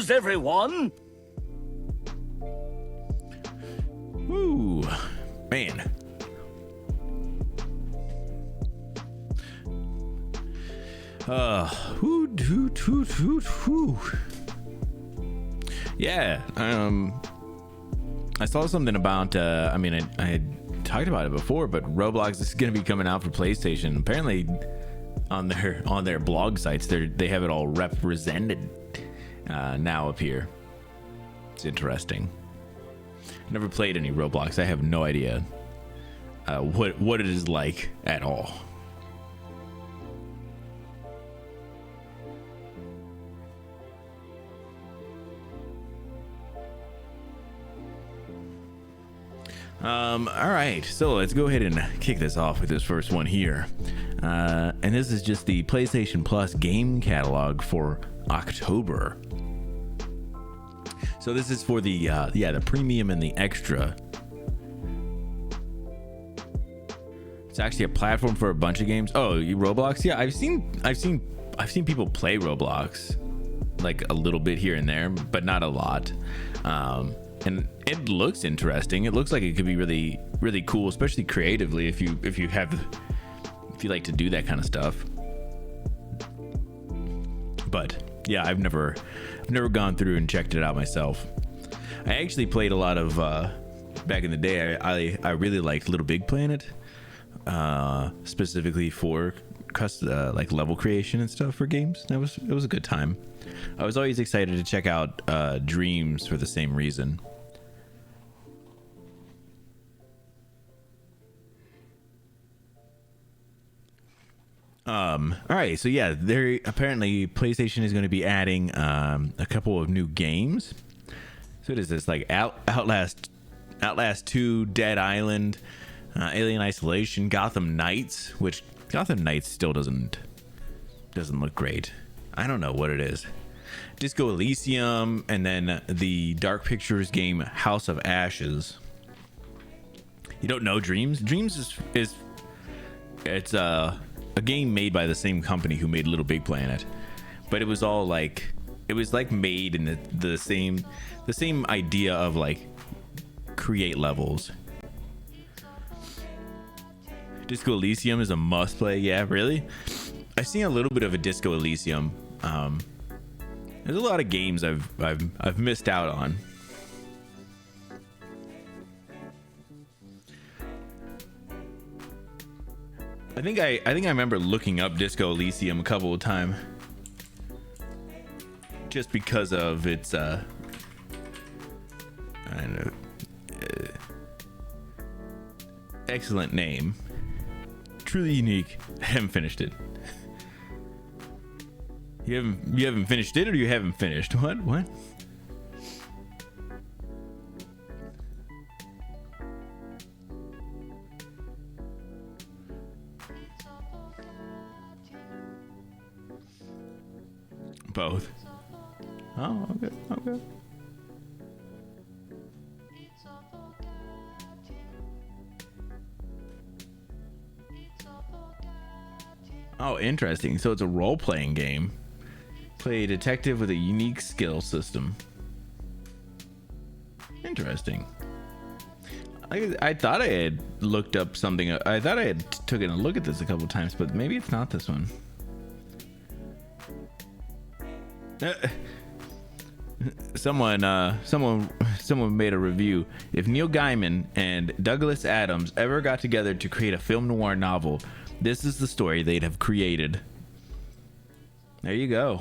How's everyone? Ooh, man. Hoot, hoot, hoot, hoot, hoot. Yeah, I saw something about, I had talked about it before, but Roblox is going to be coming out for PlayStation. Apparently on their blog sites, they have it all represented now up here. It's interesting. Never played any Roblox. I have no idea what it is like at all. All right, so let's go ahead and kick this off with this first one here. And this is just the PlayStation Plus game catalog for October. So this is for the premium and the extra. It's actually a platform for a bunch of games. Oh, Roblox? Yeah, I've seen people play Roblox like a little bit here and there, but not a lot. And it looks interesting. It looks like it could be really, really cool, especially creatively if you like to do that kind of stuff. But yeah, I've never gone through and checked it out myself. I actually played a lot of back in the day. I really liked Little Big Planet, specifically for like level creation and stuff for games. It was a good time. I was always excited to check out Dreams for the same reason. All right, so yeah, apparently PlayStation is going to be adding a couple of new games. So what is this, like Outlast 2, Dead Island, Alien Isolation, Gotham Knights, which Gotham Knights still doesn't look great. I don't know what it is. Disco Elysium, and then the Dark Pictures game House of Ashes. You don't know Dreams? Dreams is a game made by the same company who made Little Big Planet, but it was all like made in the same idea of like create levels. Disco Elysium is a must play. Yeah, really? I've seen a little bit of a Disco Elysium. There's a lot of games I've missed out on. I think I remember looking up Disco Elysium a couple of times, just because of its I don't know, excellent name, truly unique. I haven't finished it. You haven't finished it, or you haven't finished what? Both. Oh, okay. Oh, interesting. So it's a role-playing game. Play a detective with a unique skill system. Interesting. I thought I had looked up something. I thought I had taken a look at this a couple times, but maybe it's not this one. Someone made a review. If Neil Gaiman and Douglas Adams ever got together to create a film noir novel, this is the story they'd have created. There you go.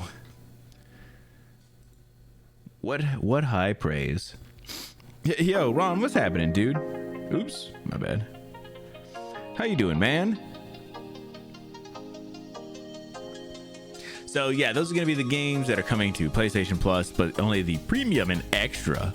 What high praise. Yo, Ron, what's happening, dude? Oops, my bad. How you doing, man? So yeah, those are going to be the games that are coming to PlayStation Plus, but only the premium and extra.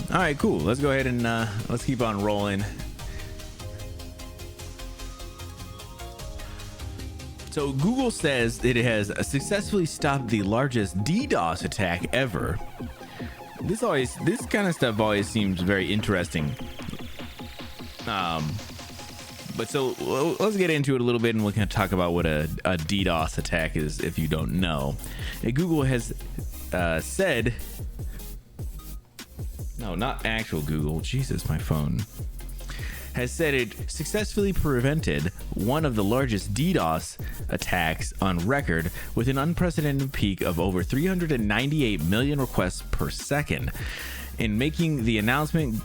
All right, cool. Let's go ahead and let's keep on rolling. So Google says it has successfully stopped the largest DDoS attack ever. This kind of stuff always seems very interesting. But so let's get into it a little bit, and we're going to talk about what a DDoS attack is if you don't know. Google has said, no, not actual Google, Jesus, my phone, has said it successfully prevented one of the largest DDoS attacks on record with an unprecedented peak of over 398 million requests per second. In making the announcement,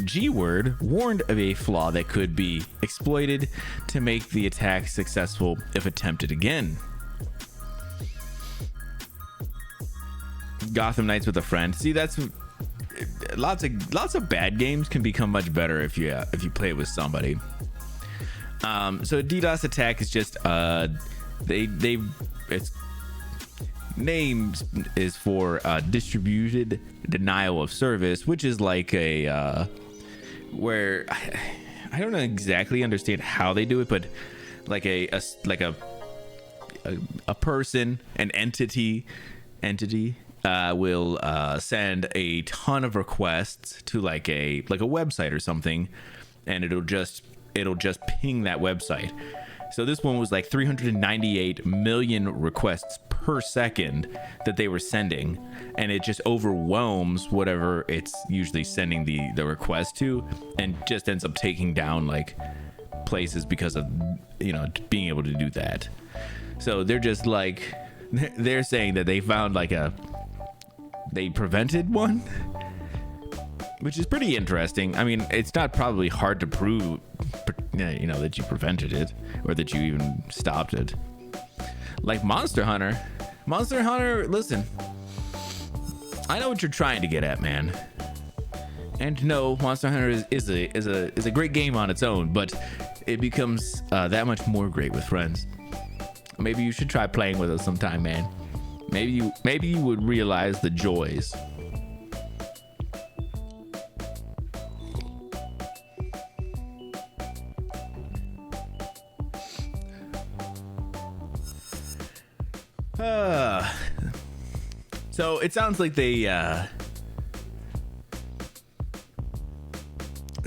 G-Word warned of a flaw that could be exploited to make the attack successful if attempted again. Gotham Knights with a friend. See, that's lots of bad games can become much better if you play it with somebody. So a DDoS attack is just its name is for distributed denial of service, which is like a where I don't exactly understand how they do it, but like a person, an entity will send a ton of requests to like a website or something, and it'll just ping that website. So this one was like 398 million requests per second that they were sending, and it just overwhelms whatever it's usually sending the request to, and just ends up taking down like places because of being able to do that. So they're just like, they're saying that they found they prevented one, which is pretty interesting. I mean, it's not probably hard to prove, that you prevented it or that you even stopped it. Like Monster Hunter, listen, I know what you're trying to get at, man. And no, Monster Hunter is a great game on its own, but it becomes that much more great with friends. Maybe you should try playing with us sometime, man. Maybe you would realize the joys. So it sounds like they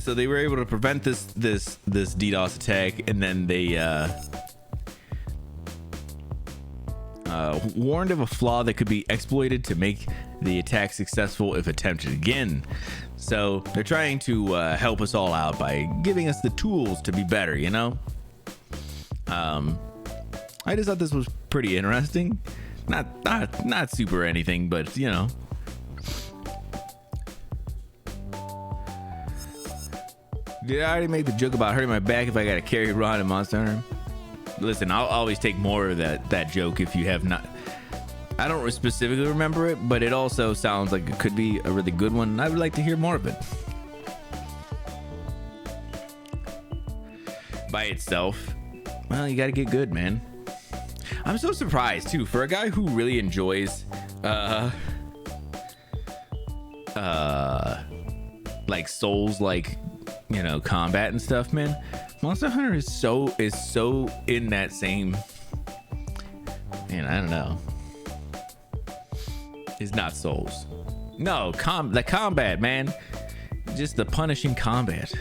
were able to prevent this DDoS attack, and then they warned of a flaw that could be exploited to make the attack successful if attempted again. So they're trying to help us all out by giving us the tools to be better, I just thought this was pretty interesting. Not super anything, but Did I already make the joke about hurting my back if I gotta carry Ron and Monster Hunter? Listen, I'll always take more of that joke if you have not. I don't specifically remember it, but it also sounds like it could be a really good one, and I would like to hear more of it. By itself, well, you gotta get good, man. I'm so surprised too, for a guy who really enjoys like Souls, like combat and stuff, man. Monster Hunter is so in that same, I don't know. It's not Souls. No, the combat, man. Just the punishing combat.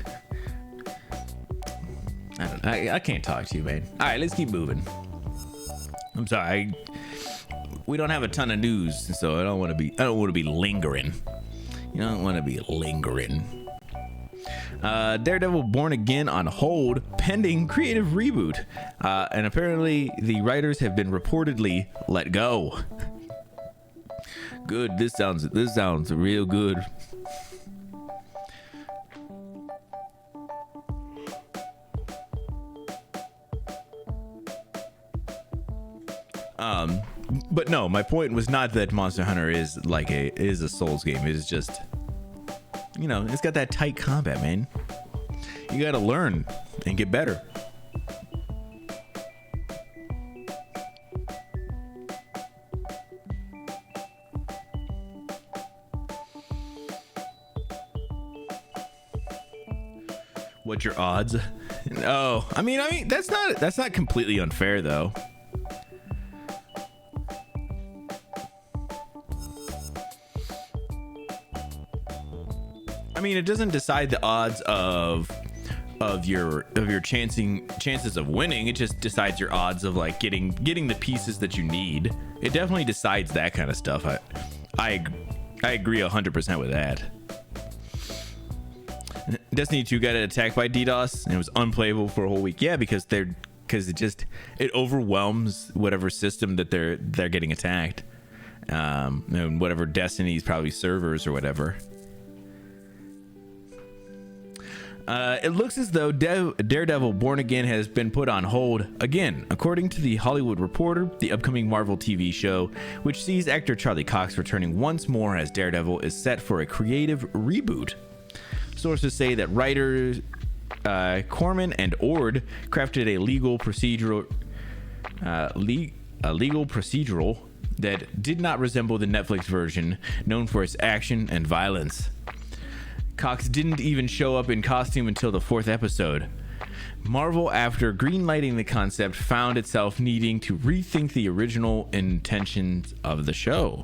I can't talk to you, man. All right, let's keep moving. I'm sorry. We don't have a ton of news, so I don't want to be lingering. You don't want to be lingering. Daredevil Born Again on hold pending creative reboot, and apparently the writers have been reportedly let go. Good. This sounds real good. But no, my point was not that Monster Hunter is a Souls game. It is just, it's got that tight combat, man. You got to learn and get better. What's your odds? Oh, I mean, that's not completely unfair though. I mean, it doesn't decide the odds of your chances of winning. It just decides your odds of like getting the pieces that you need. It definitely decides that kind of stuff. I agree 100% with that. Destiny 2 got attacked by DDoS and it was unplayable for a whole week. Yeah, because it overwhelms whatever system that they're getting attacked. And whatever Destiny's probably servers or whatever. It looks as though Daredevil Born Again has been put on hold again, according to the Hollywood Reporter. The upcoming Marvel TV show, which sees actor Charlie Cox returning once more as Daredevil, is set for a creative reboot. Sources say that writers Corman and Ord crafted a legal procedural that did not resemble the Netflix version, known for its action and violence. Cox didn't even show up in costume until the 4th episode. Marvel, after greenlighting the concept, found itself needing to rethink the original intentions of the show.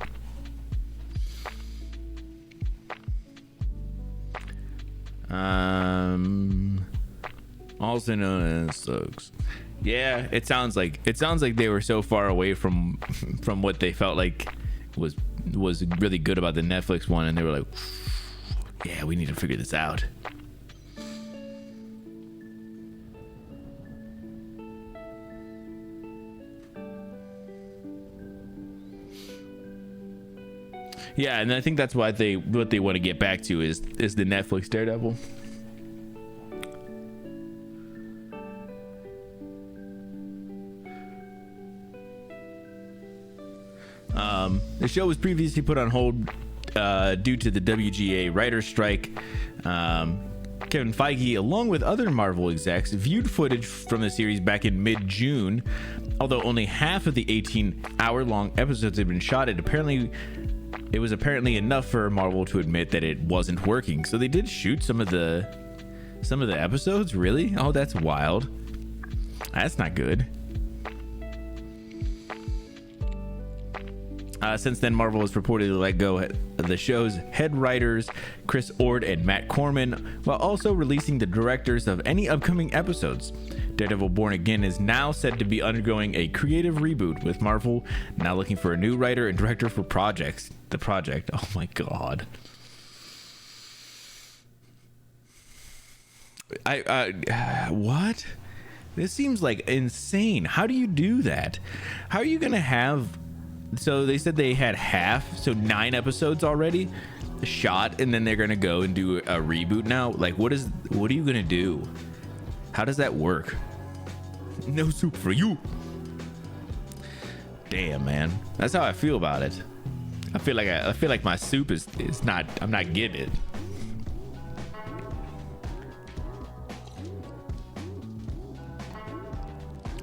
Also known as Suggs. Yeah, it sounds like they were so far away from what they felt like was really good about the Netflix one, and they were like, yeah, we need to figure this out. Yeah, and I think that's what they want to get back to is the Netflix Daredevil. The show was previously put on hold due to the WGA writer's strike. Kevin Feige, along with other Marvel execs, viewed footage from the series back in mid-June. Although only half of the 18-hour-long episodes had been shot, it was apparently enough for Marvel to admit that it wasn't working. So they did shoot some of the episodes. Really? Oh, that's wild. That's not good. Since then, Marvel has reportedly let go of the show's head writers, Chris Ord and Matt Corman, while also releasing the directors of any upcoming episodes. Daredevil Born Again is now said to be undergoing a creative reboot, with Marvel now looking for a new writer and director for the project. Oh my god. What? This seems like insane. How do you do that? How are you gonna have... So they said they had 9 episodes already shot, and then they're gonna go and do a reboot now. Like, what are you gonna do? How does that work? No soup for you. Damn, man, that's how I feel about it. I feel like my soup is not. I'm not getting it.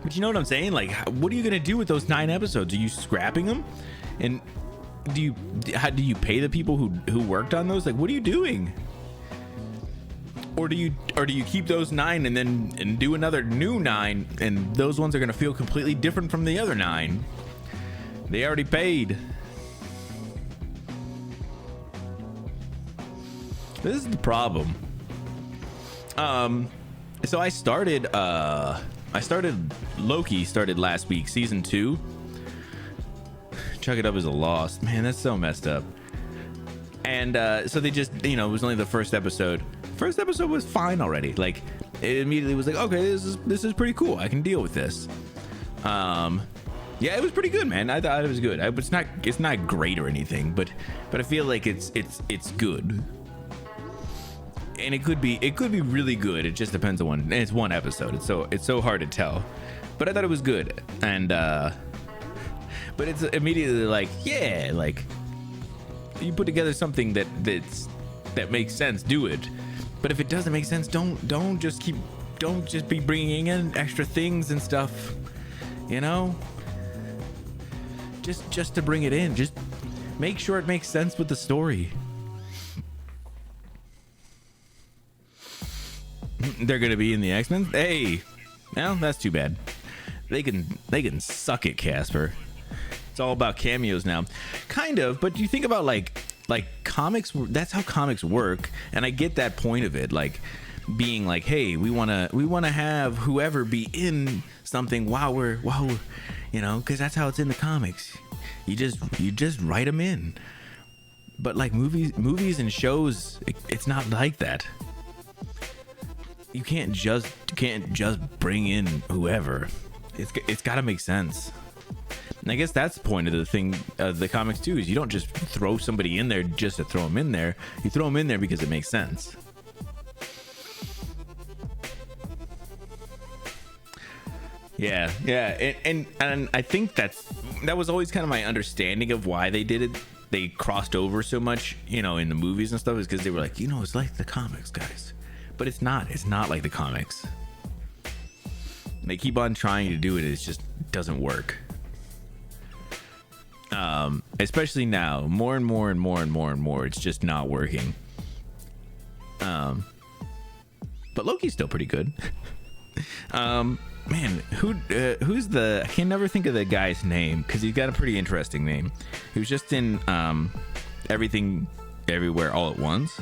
But you know what I'm saying? Like, what are you gonna do with those 9 episodes? Are you scrapping them? And how do you pay the people who worked on those? Like, what are you doing? Or do you keep those 9 and do another new 9, and those ones are gonna feel completely different from the other 9? They already paid. This is the problem. So I started Loki started last week, season 2. Chuck it up as a loss. Man, that's so messed up. And so they just, it was only the first episode. First episode was fine already. Like, it immediately was like, okay, this is pretty cool. I can deal with this. Yeah, it was pretty good, man. I thought it was good. It's not great or anything, but I feel like it's good. And it could be really good. It just depends on and it's one episode. It's so hard to tell. But I thought it was good. And but it's immediately like, yeah, like, you put together something that makes sense, do it. But if it doesn't make sense, don't just be bringing in extra things and stuff, just to bring it in. Just make sure it makes sense with the story. they're gonna be in the X-Men. Hey, well, that's too bad. They can suck it, Casper. It's all about cameos now, kind of. But you think about like comics. That's how comics work, and I get that point of it. Like being like, hey, we wanna have whoever be in something while we're you know, because that's how it's in the comics. You just write them in. But like movies and shows, it's not like that. You can't just bring in whoever. It's got to make sense. And I guess that's the point of the thing of the comics too, is you don't just throw somebody in there just to throw them in there. You throw them in there because it makes sense. Yeah, and I think that was always kind of my understanding of why they did it. They crossed over so much, you know, in the movies and stuff, is because they were like, you know, it's like the comics, guys. But it's not like the comics. They keep on trying to do it, it just doesn't work. Especially now, more and more, it's just not working. But Loki's still pretty good. Man, who's the? I can never think of the guy's name because he's got a pretty interesting name. He was just in Everything, Everywhere, All at Once.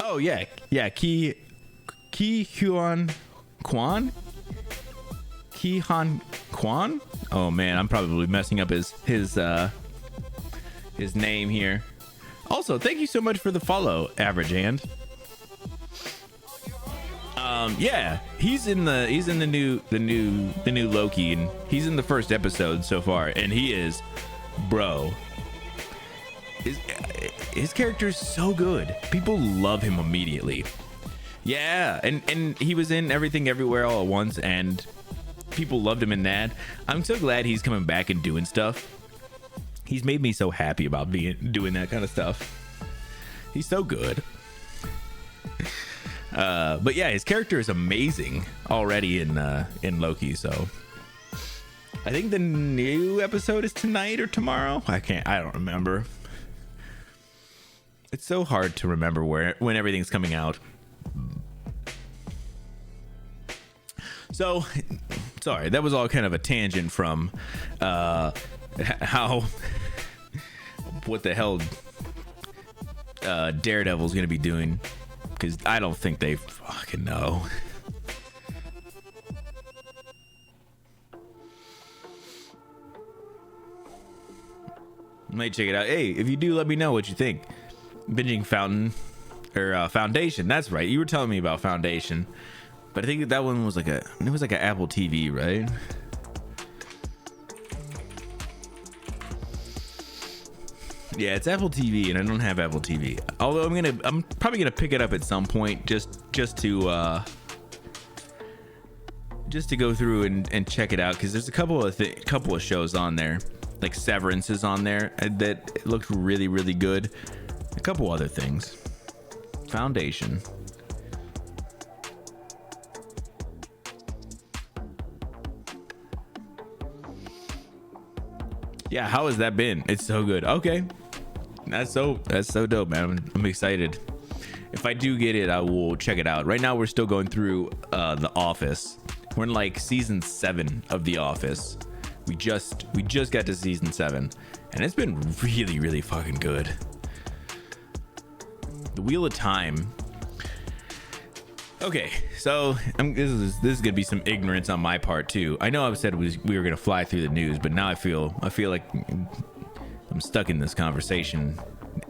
Oh yeah, Ki Huan Kwan. Oh man, I'm probably messing up his name here. Also, thank you so much for the follow, Average Hand. Yeah, he's in the new Loki, and he's in the first episode so far, and he is, bro. His character is so good. People love him immediately. Yeah, and he was in Everything Everywhere All at Once, and people loved him in that. I'm so glad he's coming back and doing stuff. He's made me so happy about doing that kind of stuff. He's so good. But yeah, his character is amazing already in Loki. So I think the new episode is tonight or tomorrow. I don't remember. It's so hard to remember when everything's coming out. So, sorry, that was all kind of a tangent from what the hell Daredevil's gonna be doing, because I don't think they fucking know. Might check it out. Hey, if you do, let me know what you think. Binging Foundation. That's right. You were telling me about Foundation, but I think that one was like an Apple TV, right? Yeah, it's Apple TV, and I don't have Apple TV. Although I'm probably gonna pick it up at some point, just to go through and check it out, because there's a couple of shows on there, like Severance is on there that looked really, really good. A couple other things. Foundation. Yeah, how has that been? It's so good. Okay. That's so dope, man. I'm excited. If I do get it, I will check it out. Right now we're still going through The Office. We're in like season 7 of The Office. We just got to season 7, and it's been really, really fucking good. The Wheel of Time. Okay, so this is gonna be some ignorance on my part too. I know I said we were gonna fly through the news, but now I feel like I'm stuck in this conversation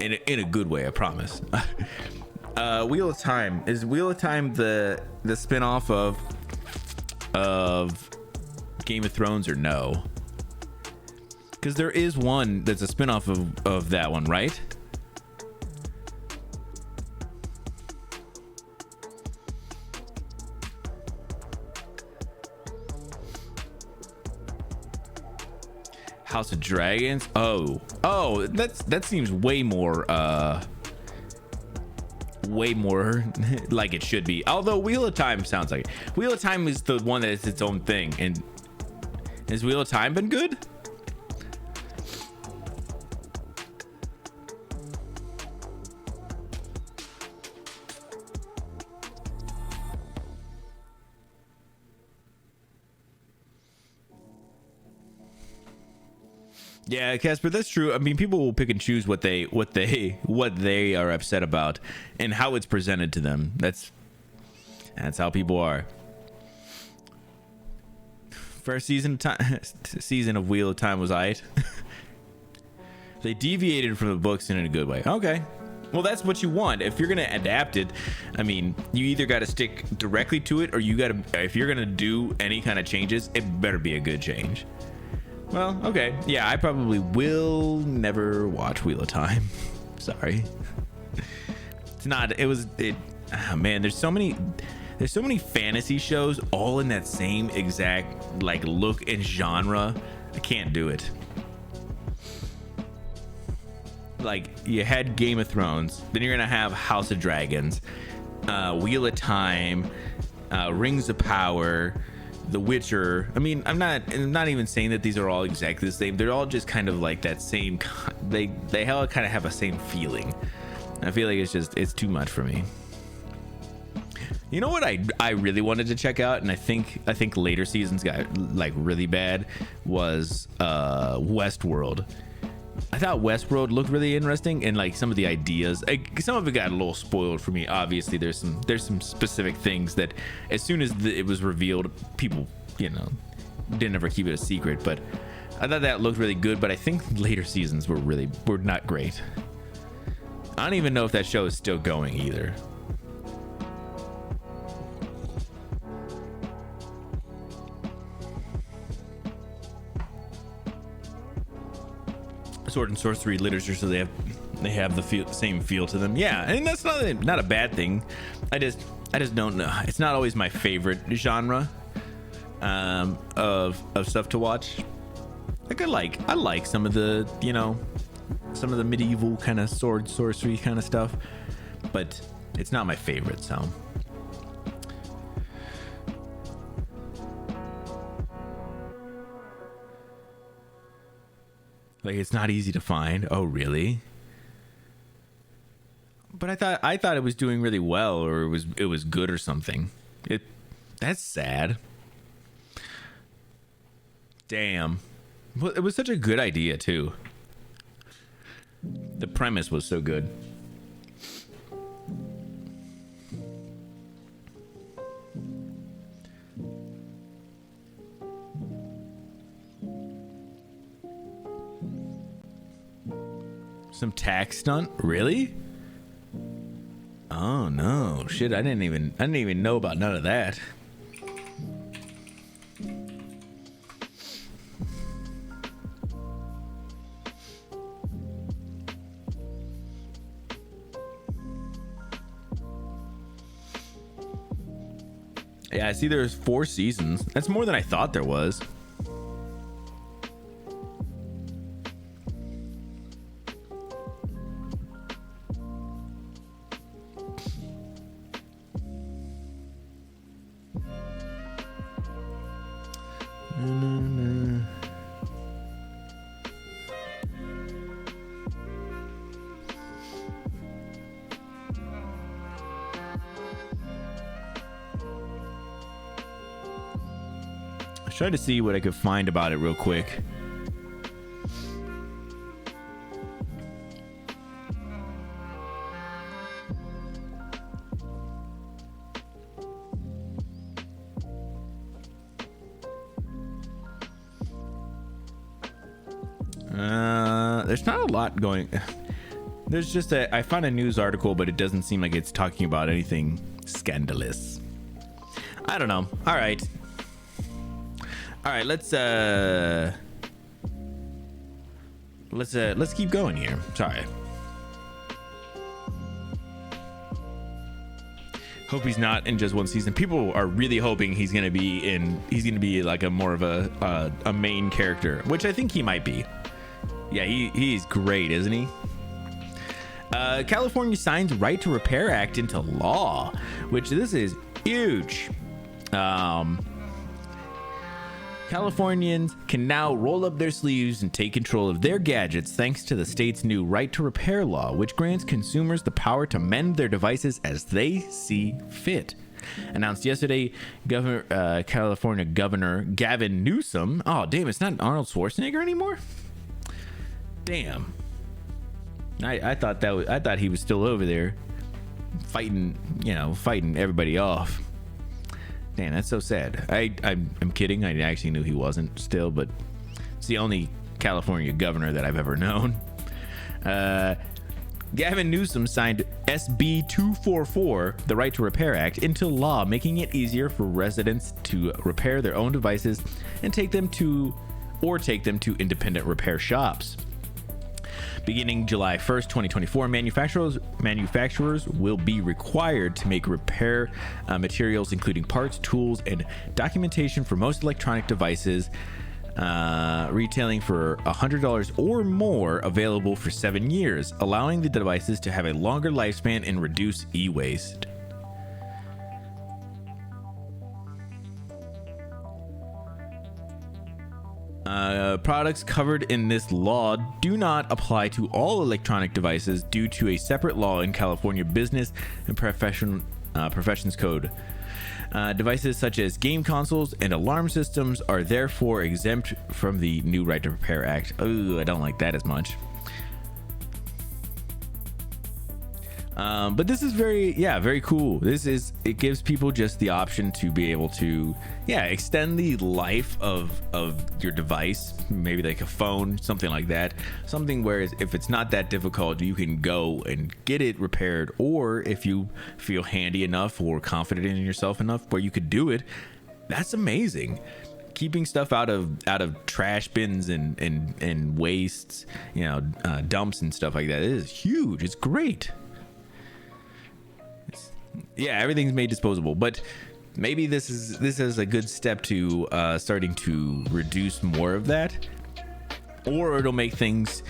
in a good way. I promise. Wheel of Time, is Wheel of Time the spinoff of Game of Thrones, or no? Because there is one that's a spinoff of that one, right? House of Dragons. Oh, that seems way more way more like it should be. Although Wheel of Time sounds like it. Wheel of Time is the one that is its own thing. And has Wheel of Time been good? Yeah, Casper, that's true. I mean, people will pick and choose what they are upset about and how it's presented to them. That's how people are. First season of Wheel of Time was aight. They deviated from the books in a good way. Okay. Well, that's what you want. If you're going to adapt it, I mean, you either got to stick directly to it, or if you're going to do any kind of changes, it better be a good change. Well, okay. Yeah, I probably will never watch Wheel of Time. Sorry. Man, there's so many fantasy shows all in that same exact like look and genre. I can't do it. Like, you had Game of Thrones, then you're gonna have House of Dragons, Wheel of Time, Rings of Power, The Witcher. I mean, I'm not even saying that these are all exactly the same. They're all just kind of like that same. They all kind of have a same feeling. I feel like it's too much for me. You know what I really wanted to check out, and I think later seasons got like really bad, was Westworld. I thought Westworld looked really interesting, and like some of the ideas, some of it got a little spoiled for me. Obviously, there's some specific things that as soon as it was revealed, people, didn't ever keep it a secret. But I thought that looked really good. But I think later seasons were not great. I don't even know if that show is still going either. Sword and sorcery literature, so they have the same feel to them. Yeah, and that's not a bad thing. I just don't know. It's not always my favorite genre of stuff to watch. I like some of the medieval kind of sword sorcery kind of stuff, but it's not my favorite. So. Like, it's not easy to find. Oh, really? But I thought it was doing really well, or it was good or something. That's sad. Damn. Well, it was such a good idea too. The premise was so good. Some tax stunt? Really? Oh no. Shit, I didn't even know about none of that. Yeah, I see there's 4 seasons. That's more than I thought there was. Try to see what I could find about it real quick. There's not a lot going. There's just I found a news article, but it doesn't seem like it's talking about anything scandalous. I don't know. All right, let's keep going here. Sorry. Hope he's not in just one season. People are really hoping he's gonna be like a more of a main character, which I think he might be. Yeah, he's great, isn't he? California signs Right to Repair Act into law, which this is huge. Californians can now roll up their sleeves and take control of their gadgets thanks to the state's new Right to Repair law, which grants consumers the power to mend their devices as they see fit. Announced yesterday, California Governor Gavin Newsom. Oh, damn, it's not Arnold Schwarzenegger anymore? Damn. I thought he was still over there fighting everybody off. Damn, that's so sad. I'm kidding. I actually knew he wasn't still, but it's the only California governor that I've ever known. Gavin Newsom signed SB 244, the Right to Repair Act, into law, making it easier for residents to repair their own devices and take them to independent repair shops. Beginning July 1st, 2024, manufacturers will be required to make repair materials, including parts, tools, and documentation for most electronic devices, retailing for $100 or more, available for 7 years, allowing the devices to have a longer lifespan and reduce e-waste. Products covered in this law do not apply to all electronic devices due to a separate law in California Business and Professions Code. Devices such as game consoles and alarm systems are therefore exempt from the new Right to Repair Act. Oh, I don't like that as much. But this is very cool. It gives people just the option to be able to, extend the life of your device, maybe like a phone, something like that. Something where if it's not that difficult, you can go and get it repaired, or if you feel handy enough or confident in yourself enough where you could do it, that's amazing. Keeping stuff out of trash bins and wastes, dumps and stuff like that, it is huge. It's great. Yeah, everything's made disposable, but maybe this is a good step to starting to reduce more of that, or it'll make things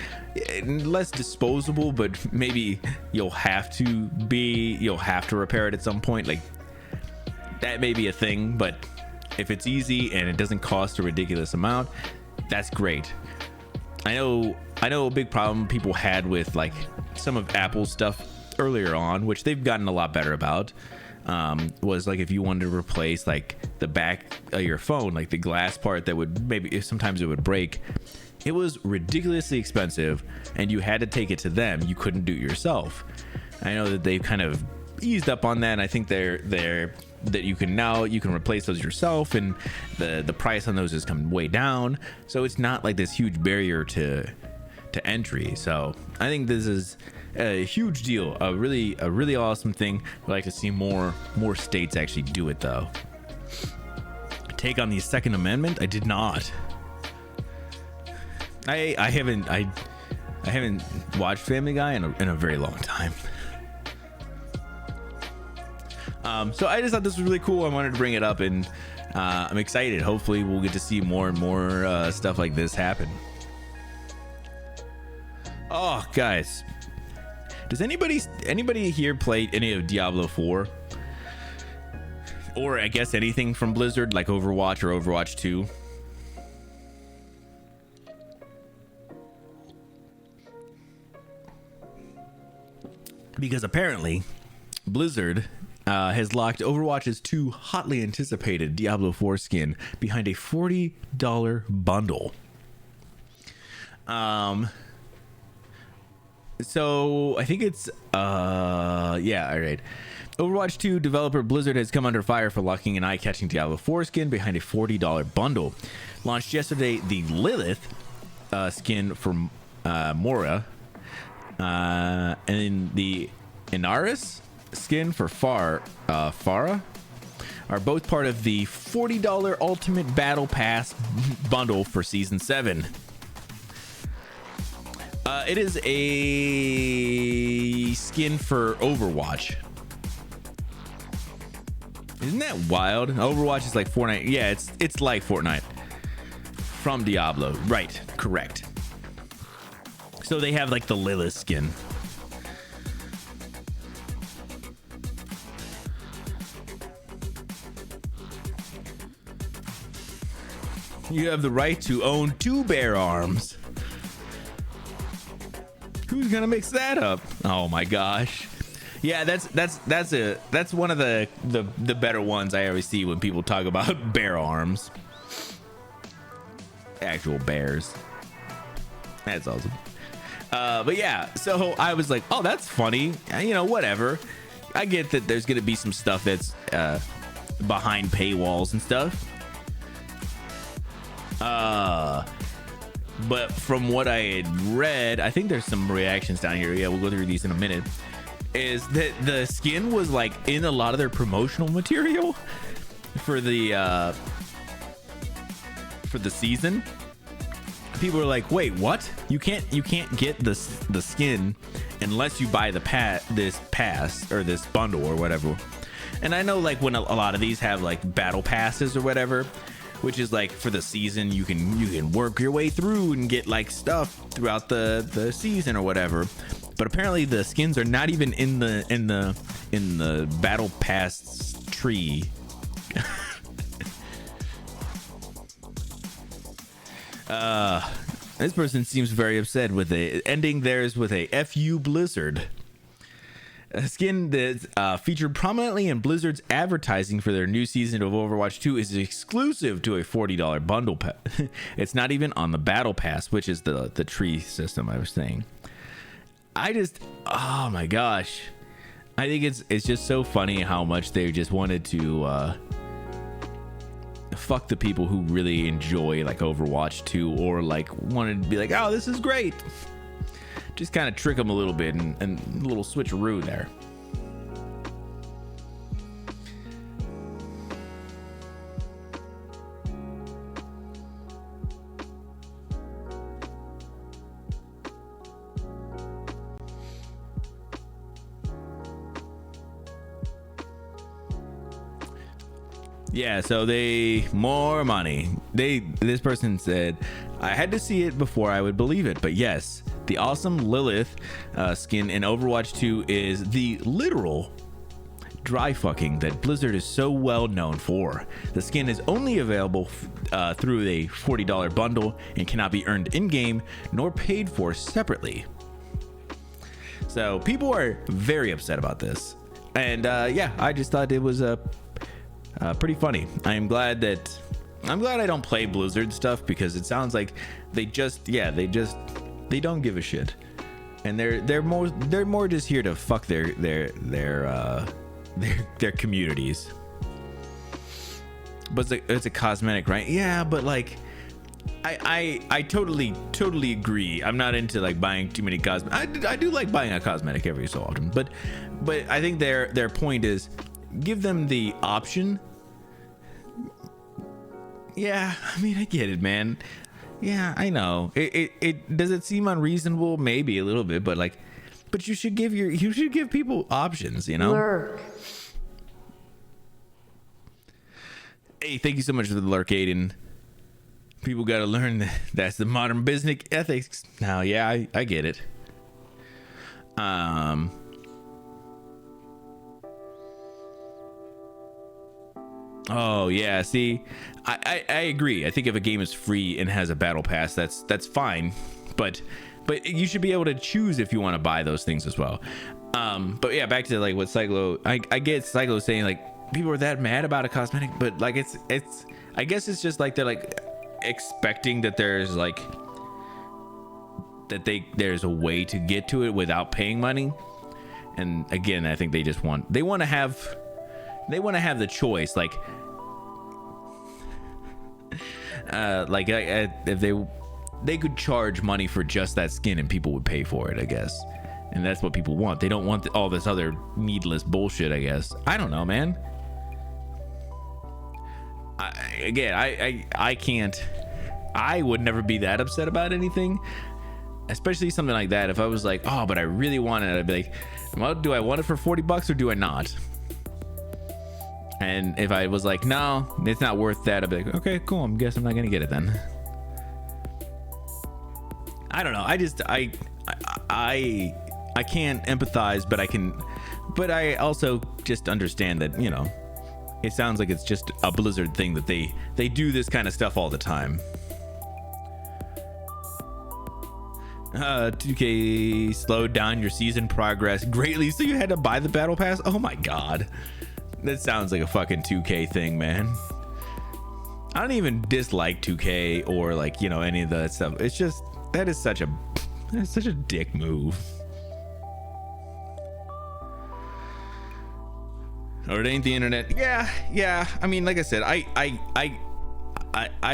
less disposable, but maybe you'll have to repair it at some point. Like, that may be a thing, but if it's easy and it doesn't cost a ridiculous amount, that's great. I know a big problem people had with like some of Apple's stuff earlier on, which they've gotten a lot better about, was like if you wanted to replace like the back of your phone, like the glass part that would sometimes it would break, it was ridiculously expensive and you had to take it to them. You couldn't do it yourself. I know that they've kind of eased up on that, and I think that you can replace those yourself, and the price on those has come way down, so it's not like this huge barrier to entry. So I think this is a huge deal, a really awesome thing. I'd like to see more states actually do it, though. Take on the Second Amendment? I did not. I haven't watched Family Guy in a very long time. So I just thought this was really cool. I wanted to bring it up, and I'm excited. Hopefully we'll get to see more and more stuff like this happen. Oh, guys, does anybody here play any of Diablo 4? Or I guess anything from Blizzard, like Overwatch or Overwatch 2? Because apparently Blizzard has locked Overwatch's 2 hotly anticipated Diablo 4 skin behind a $40 bundle. So I think it's all right. Overwatch 2 developer Blizzard has come under fire for locking an eye-catching Diablo 4 skin behind a $40 bundle. Launched yesterday, the Lilith skin for Mora, and the Inaris skin for Pharah are both part of the $40 Ultimate Battle Pass bundle for Season 7. It is a skin for Overwatch. Isn't that wild? Overwatch is like Fortnite. Yeah, it's like Fortnite from Diablo. Right, correct. So they have like the Lilith skin. You have the right to own 2 bear arms. Who's gonna mix that up? Oh my gosh. Yeah, that's one of the better ones I always see when people talk about bear arms. Actual bears. That's awesome. But yeah, so I was like, oh, that's funny. You know, whatever. I get that there's gonna be some stuff that's behind paywalls and stuff. But from what I had read, I think there's some reactions down here. Yeah, we'll go through these in a minute. Is that the skin was like in a lot of their promotional material for the season. People are like, wait, what? You can't get the skin unless you buy this pass or this bundle or whatever. And I know like when a lot of these have like battle passes or whatever, which is like for the season, you can work your way through and get like stuff throughout the season or whatever. But apparently the skins are not even in the battle pass tree. This person seems very upset with ending theirs with a "F you Blizzard." A skin that featured prominently in Blizzard's advertising for their new season of Overwatch 2 is exclusive to a $40 bundle pass. It's not even on the battle pass, which is the tree system I was saying. Oh my gosh, I think it's just so funny how much they just wanted to fuck the people who really enjoy like Overwatch 2 or like wanted to be like, oh, this is great. Just kind of trick them a little bit and a little switcheroo there. Yeah, so more money. This person said, I had to see it before I would believe it, but yes, the awesome Lilith skin in Overwatch 2 is the literal dry fucking that Blizzard is so well known for. The skin is only available through a $40 bundle and cannot be earned in-game nor paid for separately. So people are very upset about this. And yeah, I just thought it was pretty funny. I'm glad I don't play Blizzard stuff because it sounds like they don't give a shit, and they're more just here to fuck their communities. But it's a cosmetic, right? Yeah, but like I totally agree. I'm not into like buying too many cosmetics. I do like buying a cosmetic every so often, but I think their point is give them the option. Yeah, I mean, I get it, man. Yeah, I know. It does it seem unreasonable? Maybe a little bit, but you should give people options, you know? Lurk. Hey, thank you so much for the lurk, Aiden. People got to learn that's the modern business ethics. Now, yeah, I get it. Oh yeah, see, I agree. I think if a game is free and has a battle pass, that's fine, but you should be able to choose if you want to buy those things as well. But yeah, back to like what Cyclo, I get Cyclo saying like people are that mad about a cosmetic, but like it's I guess it's just like they're like expecting that there's like there's a way to get to it without paying money. And again, I think they want to have the choice, if they could charge money for just that skin and people would pay for it, I guess. And that's what people want. They don't want all this other needless bullshit, I guess. I don't know, man. I can't. I would never be that upset about anything, especially something like that. If I was like, oh, but I really want it, I'd be like, well, do I want it for $40 or do I not? And if I was like, no, it's not worth that, I'd be like, okay, cool. I guess I'm not gonna get it then. I don't know. I can't empathize, but I can. But I also just understand that, you know, it sounds like it's just a Blizzard thing that they do this kind of stuff all the time. 2K slowed down your season progress greatly, so you had to buy the battle pass. Oh my god, that sounds like a fucking 2K thing, man. I don't even dislike 2K or like, you know, any of that stuff. It's just that's such a dick move. Or it ain't the internet. Yeah. I mean, like I said, I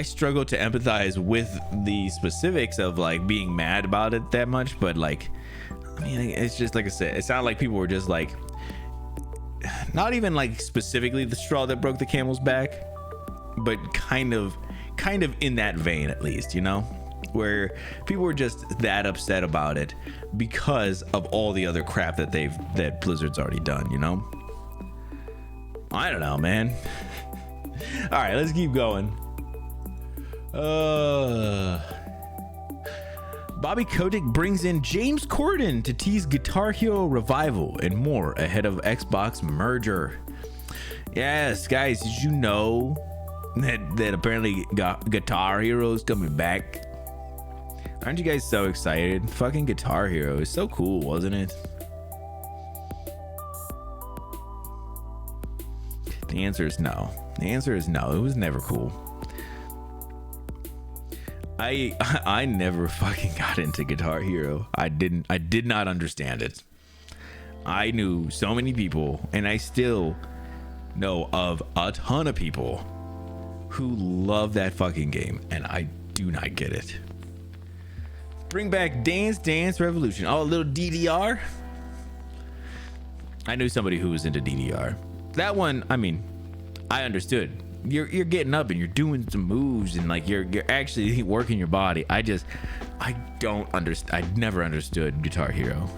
struggle to empathize with the specifics of like being mad about it that much, but like, I mean, it's just like I said, it sounded like people were just like, not even like specifically the straw that broke the camel's back, but kind of in that vein, at least, you know, where people were just that upset about it because of all the other crap that Blizzard's already done, you know. I don't know, man. All right, let's keep going. Bobby Kotick brings in James Corden to tease Guitar Hero revival and more ahead of Xbox merger. Yes, guys, did you know that apparently Guitar Hero is coming back? Aren't you guys so excited? Fucking Guitar Hero is so cool, wasn't it? The answer is no. The answer is no. It was never cool. I never fucking got into Guitar Hero. I did not understand it. I knew so many people, and I still know of a ton of people who love that fucking game, and I do not get it. Bring back Dance Dance Revolution. Oh, a little DDR. I knew somebody who was into DDR. That one, I mean, I understood. You're getting up and you're doing some moves and like you're actually working your body. I don't understand. I never understood Guitar Hero.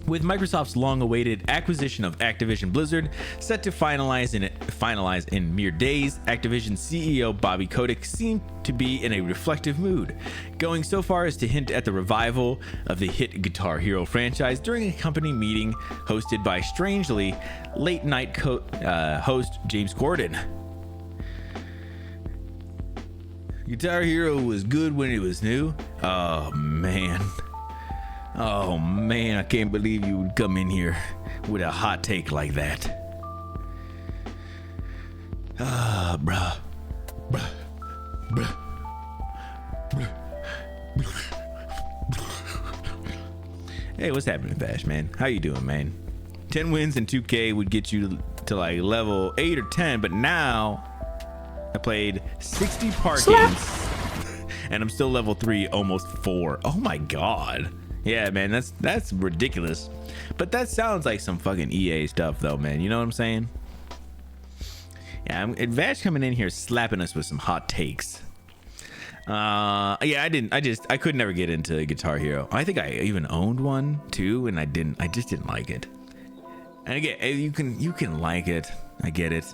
With Microsoft's long-awaited acquisition of Activision Blizzard set to finalize in mere days, Activision CEO Bobby Kotick seemed to be in a reflective mood, going so far as to hint at the revival of the hit Guitar Hero franchise during a company meeting hosted by, strangely, late-night host James Corden. Guitar Hero was good when it was new. Oh, man. Oh man, I can't believe you would come in here with a hot take like that. Bruh. Hey, what's happening, Vash, man? How you doing, man? 10 wins in 2K would get you to like level 8 or 10, but now I played 60 park games and I'm still level 3, almost 4. Oh my god. Yeah, man, that's ridiculous. But that sounds like some fucking EA stuff, though, man. You know what I'm saying? Yeah, Vash coming in here slapping us with some hot takes. Yeah, I could never get into Guitar Hero. I think I even owned one too, and I just didn't like it. And again, you can like it. I get it.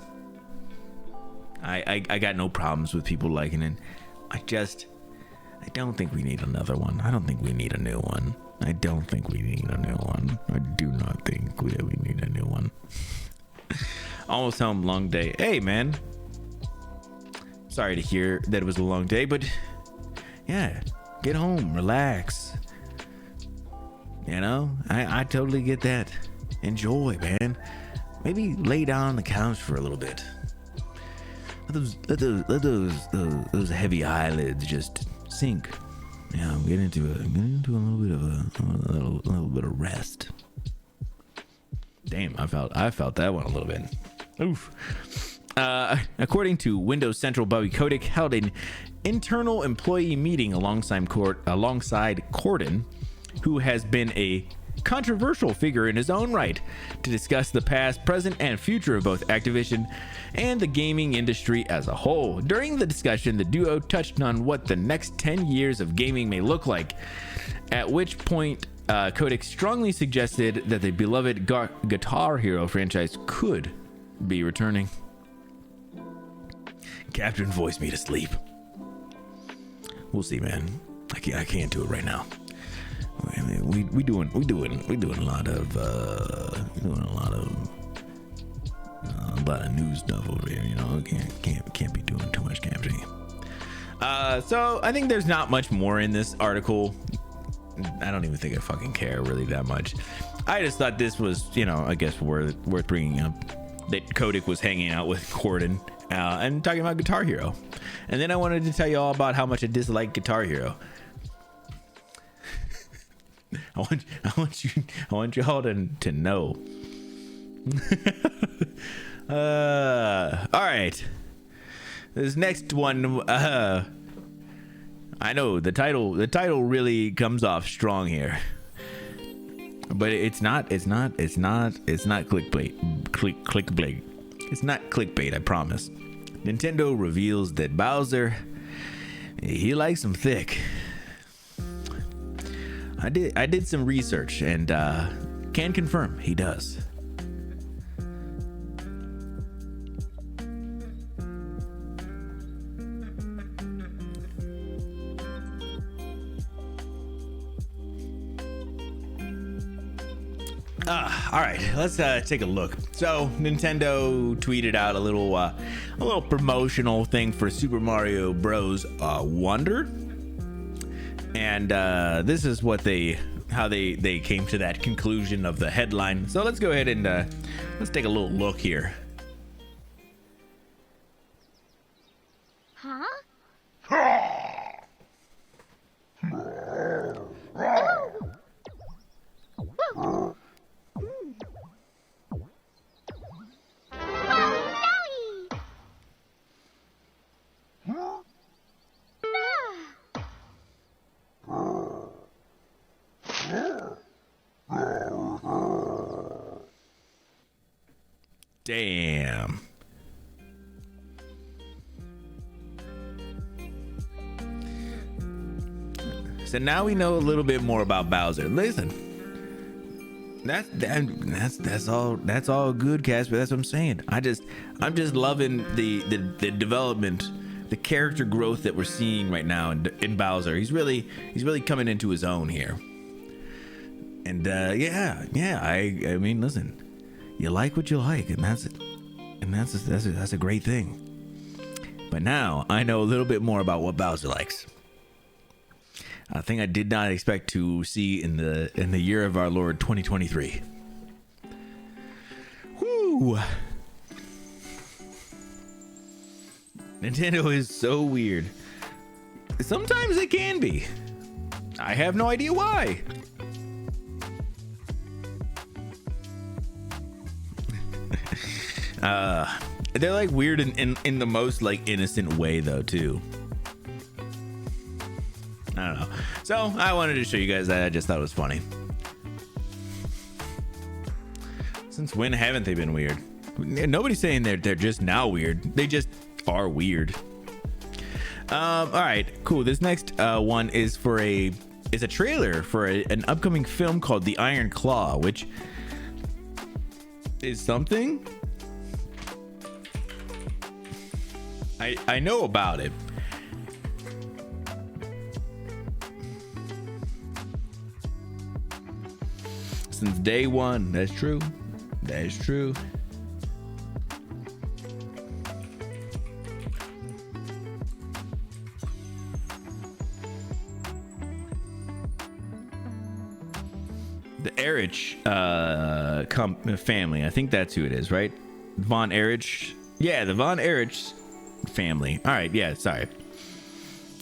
I got no problems with people liking it. I don't think we need another one. I don't think we need a new one. I don't think we need a new one. I do not think we need a new one. Almost home, long day. Hey, man. Sorry to hear that it was a long day, but yeah, get home, relax. You know, I totally get that. Enjoy, man. Maybe lay down on the couch for a little bit. Let those heavy eyelids just sink. Yeah, get into a little bit of rest. Damn, I felt that one a little bit. Oof. According to Windows Central, Bobby Kotick held an internal employee meeting alongside Corden, who has been a controversial figure in his own right, to discuss the past, present, and future of both Activision and the gaming industry as a whole. During the discussion, the duo touched on what the next 10 years of gaming may look like, at which point Kotick strongly suggested that the beloved Guitar Hero franchise could be returning. Captain voiced me to sleep. We'll see, man. I can't do it right now. I mean, we doing a lot of lot of new stuff over here. You know, can't be doing too much captioning. So I think there's not much more in this article. I don't even think I fucking care really that much. I just thought this was, you know, I guess worth bringing up. That Kotick was hanging out with Corden and talking about Guitar Hero, and then I wanted to tell you all about how much I dislike Guitar Hero. I want you all to know. All right, this next one. I know the title really comes off strong here, but it's not clickbait. It's not clickbait, I promise. Nintendo reveals that Bowser, he likes them thick. I did some research and can confirm he does. All right, let's take a look. So Nintendo tweeted out a little promotional thing for Super Mario Bros. Wonder, and this is how they came to that conclusion of the headline. So let's go ahead and let's take a little look here. Huh? Damn. So now we know a little bit more about Bowser. Listen, that's all good, Casper. That's what I'm saying. I'm just loving the development, the character growth that we're seeing right now in Bowser. He's really coming into his own here. And I mean, listen, you like what you like, and that's a great thing. But now I know a little bit more about what Bowser likes. A thing I did not expect to see in the year of our Lord 2023. Whoo! Nintendo is so weird. Sometimes it can be. I have no idea why. They're like weird in the most like innocent way though too. I don't know. So I wanted to show you guys that. I just thought it was funny. Since when haven't they been weird? Nobody's saying they're just now weird. They just are weird. All right, cool. This next one is a trailer for an upcoming film called The Iron Claw, which is something I know about it. Since day one. That's true. That is true. The Erich family. I think that's who it is, right? Von Erich. Yeah, the Von Erich family. All right. Yeah. Sorry.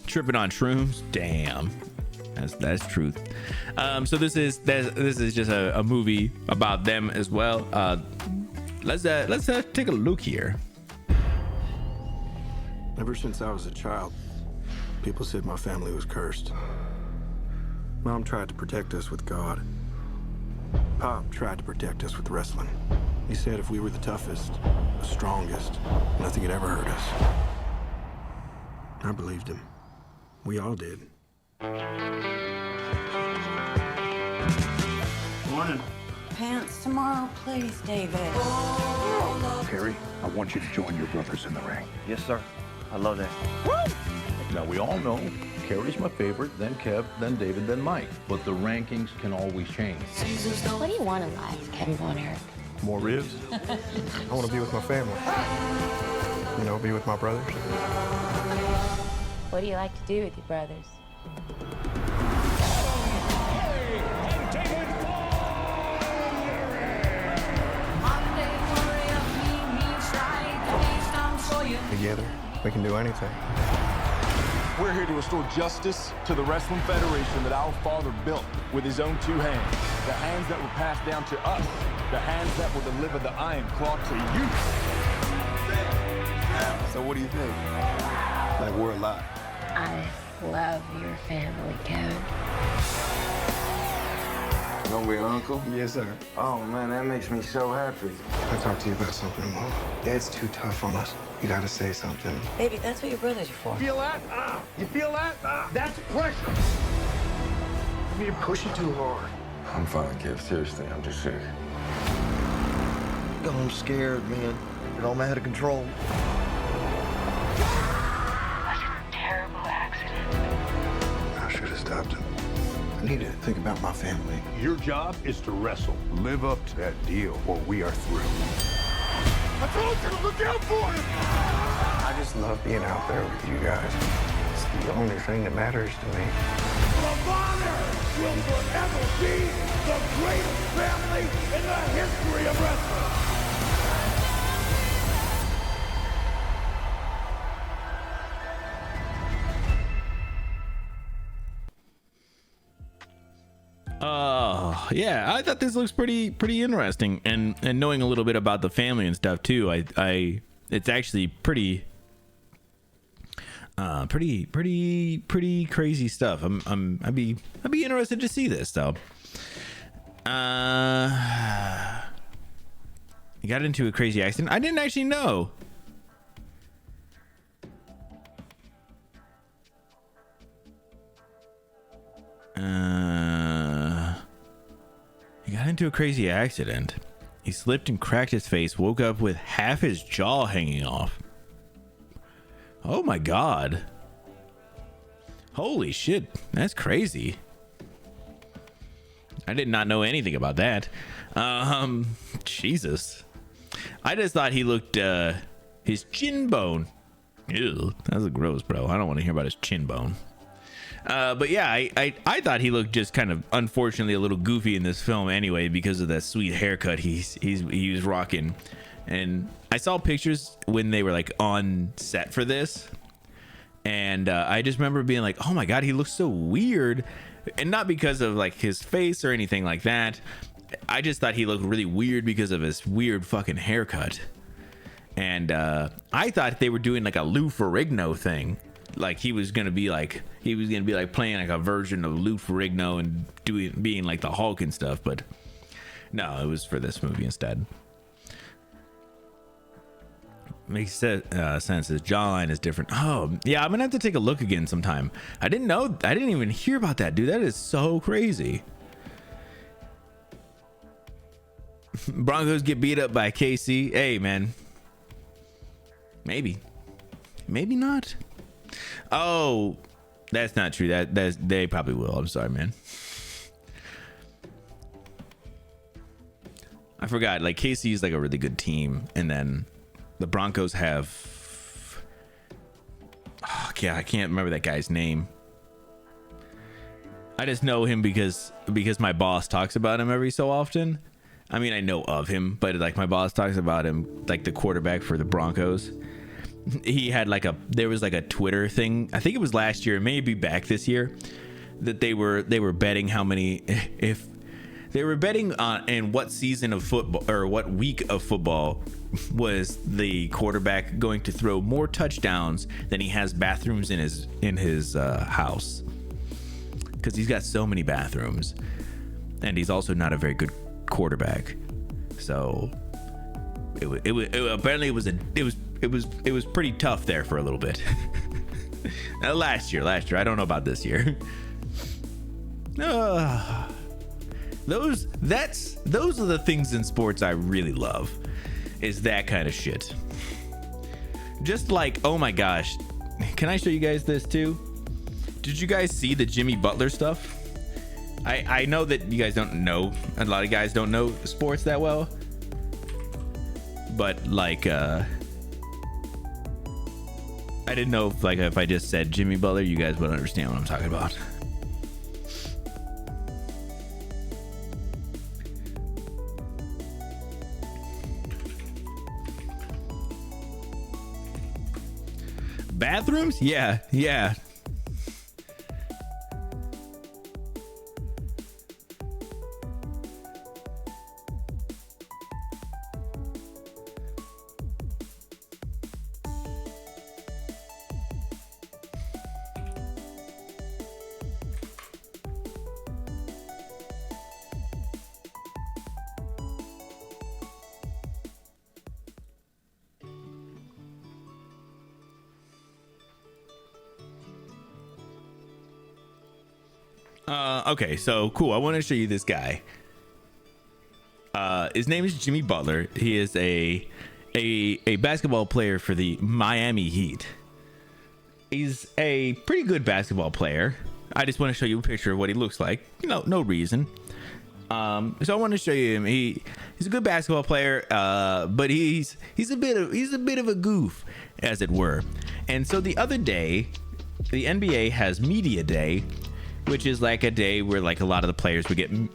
Tripping on shrooms. Damn. That's truth. So this is just a movie about them as well. Let's take a look here. Ever since I was a child, people said my family was cursed. Mom tried to protect us with God. Pop tried to protect us with wrestling. He said if we were the toughest, the strongest, nothing had ever hurt us. I believed him. We all did. Morning. Pants tomorrow, please, David. Perry, I want you to join your brothers in the ring. Yes, sir. I love that. Now, we all know Kerry's my favorite, then Kev, then David, then Mike. But the rankings can always change. What do you want in life, Kevin Von Erich? More ribs? I want to be with my family. You know, be with my brothers. What do you like to do with your brothers? Together, we can do anything. We're here to restore justice to the Wrestling Federation that our father built with his own 2 hands. The hands that were passed down to us. The hands that will deliver the Iron Claw to you. So what do you think? Like we're alive. I love your family, Kevin. Gonna be uncle? Yes, sir. Oh man, that makes me so happy. I talk to you about something, Mom. Dad's too tough on us. You gotta say something. Baby, that's what your brothers are for. Feel that? You feel that? That's pressure. You push it too hard. I'm fine, Kev. Seriously, I'm just sick. I'm scared, man. It all out of control. That's a terrible accident. I should have stopped him. I need to think about my family. Your job is to wrestle. Live up to that deal, or we are through. I told you to look out for him! I just love being out there with you guys. It's the only thing that matters to me. Lavonder will forever be the greatest family in the history of wrestling. Oh yeah, I thought this looks pretty interesting, and knowing a little bit about the family and stuff too, I it's actually pretty crazy stuff. I'd be interested to see this though. He got into a crazy accident. I didn't actually know. He got into a crazy accident. He slipped and cracked his face, woke up with half his jaw hanging off. Oh my god. Holy shit, that's crazy. I did not know anything about that. Jesus. I just thought he looked, his chin bone. Ew, that's gross, bro. I don't want to hear about his chin bone. But yeah, I thought he looked just kind of, unfortunately, a little goofy in this film anyway because of that sweet haircut he was rocking. And I saw pictures when they were like on set for this, and I just remember being like, oh my god, he looks so weird. And not because of like his face or anything like that. I just thought he looked really weird because of his weird fucking haircut. And I thought they were doing like a Lou Ferrigno thing. Like he was gonna be like playing like a version of Lou Ferrigno and being like the Hulk and stuff, but no, it was for this movie instead. Makes sense. His jawline is different. Oh yeah, I'm gonna have to take a look again sometime. I didn't even hear about that, dude. That is so crazy. Broncos get beat up by KC. Hey man, maybe not. Oh, that's not true. That's they probably will. I'm sorry, man. I forgot. Like KC is like a really good team, and then the Broncos have. Oh, yeah, I can't remember that guy's name. I just know him because my boss talks about him every so often. I mean, I know of him, but like my boss talks about him, like the quarterback for the Broncos. He had there was like a Twitter thing. I think it was last year, maybe back this year, that they were betting how many, if they were betting on in what season of football or what week of football was the quarterback going to throw more touchdowns than he has bathrooms in his house, because he's got so many bathrooms, and he's also not a very good quarterback. So it was pretty tough there for a little bit. last year I don't know about this year. Those are the things in sports I really love, is that kind of shit. Just like, oh my gosh, can I show you guys this too? Did you guys see the Jimmy Butler stuff? I know that you guys don't know, a lot of guys don't know sports that well, like I didn't know if, like, if I just said Jimmy Butler, you guys would understand what I'm talking about. Bathrooms? Yeah. Okay, so cool. I want to show you this guy. His name is Jimmy Butler. He is a basketball player for the Miami Heat. He's a pretty good basketball player. I just want to show you a picture of what he looks like. You know, no reason. So I want to show you him. He's a good basketball player, but he's a bit of a goof, as it were. And so the other day, the NBA has Media Day, which is like a day where like a lot of the players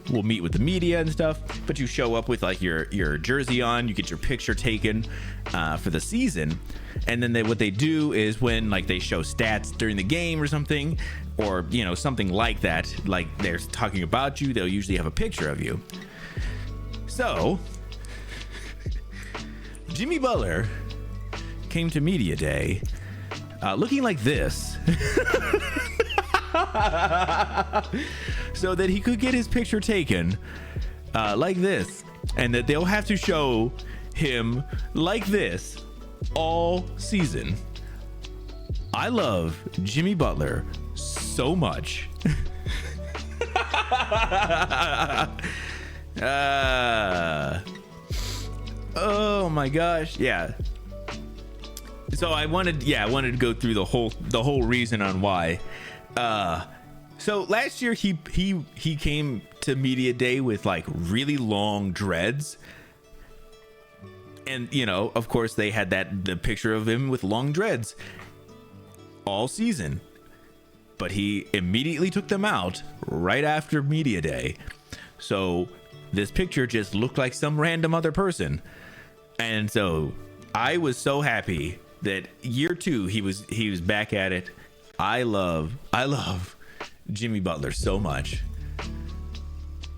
will meet with the media and stuff, but you show up with like your jersey on, you get your picture taken for the season, and then what they do is when like they show stats during the game or something, or you know, something like that, like they're talking about you, they'll usually have a picture of you. So Jimmy Butler came to Media Day looking like this. So that he could get his picture taken like this, and that they'll have to show him like this all season. I love Jimmy Butler so much. Oh my gosh, yeah. So I wanted to go through the whole reason on why. So last year he came to Media Day with like really long dreads, and you know, of course they had the picture of him with long dreads all season, but he immediately took them out right after Media Day. So this picture just looked like some random other person, and so I was so happy that year 2 he was back at it. I love Jimmy Butler so much.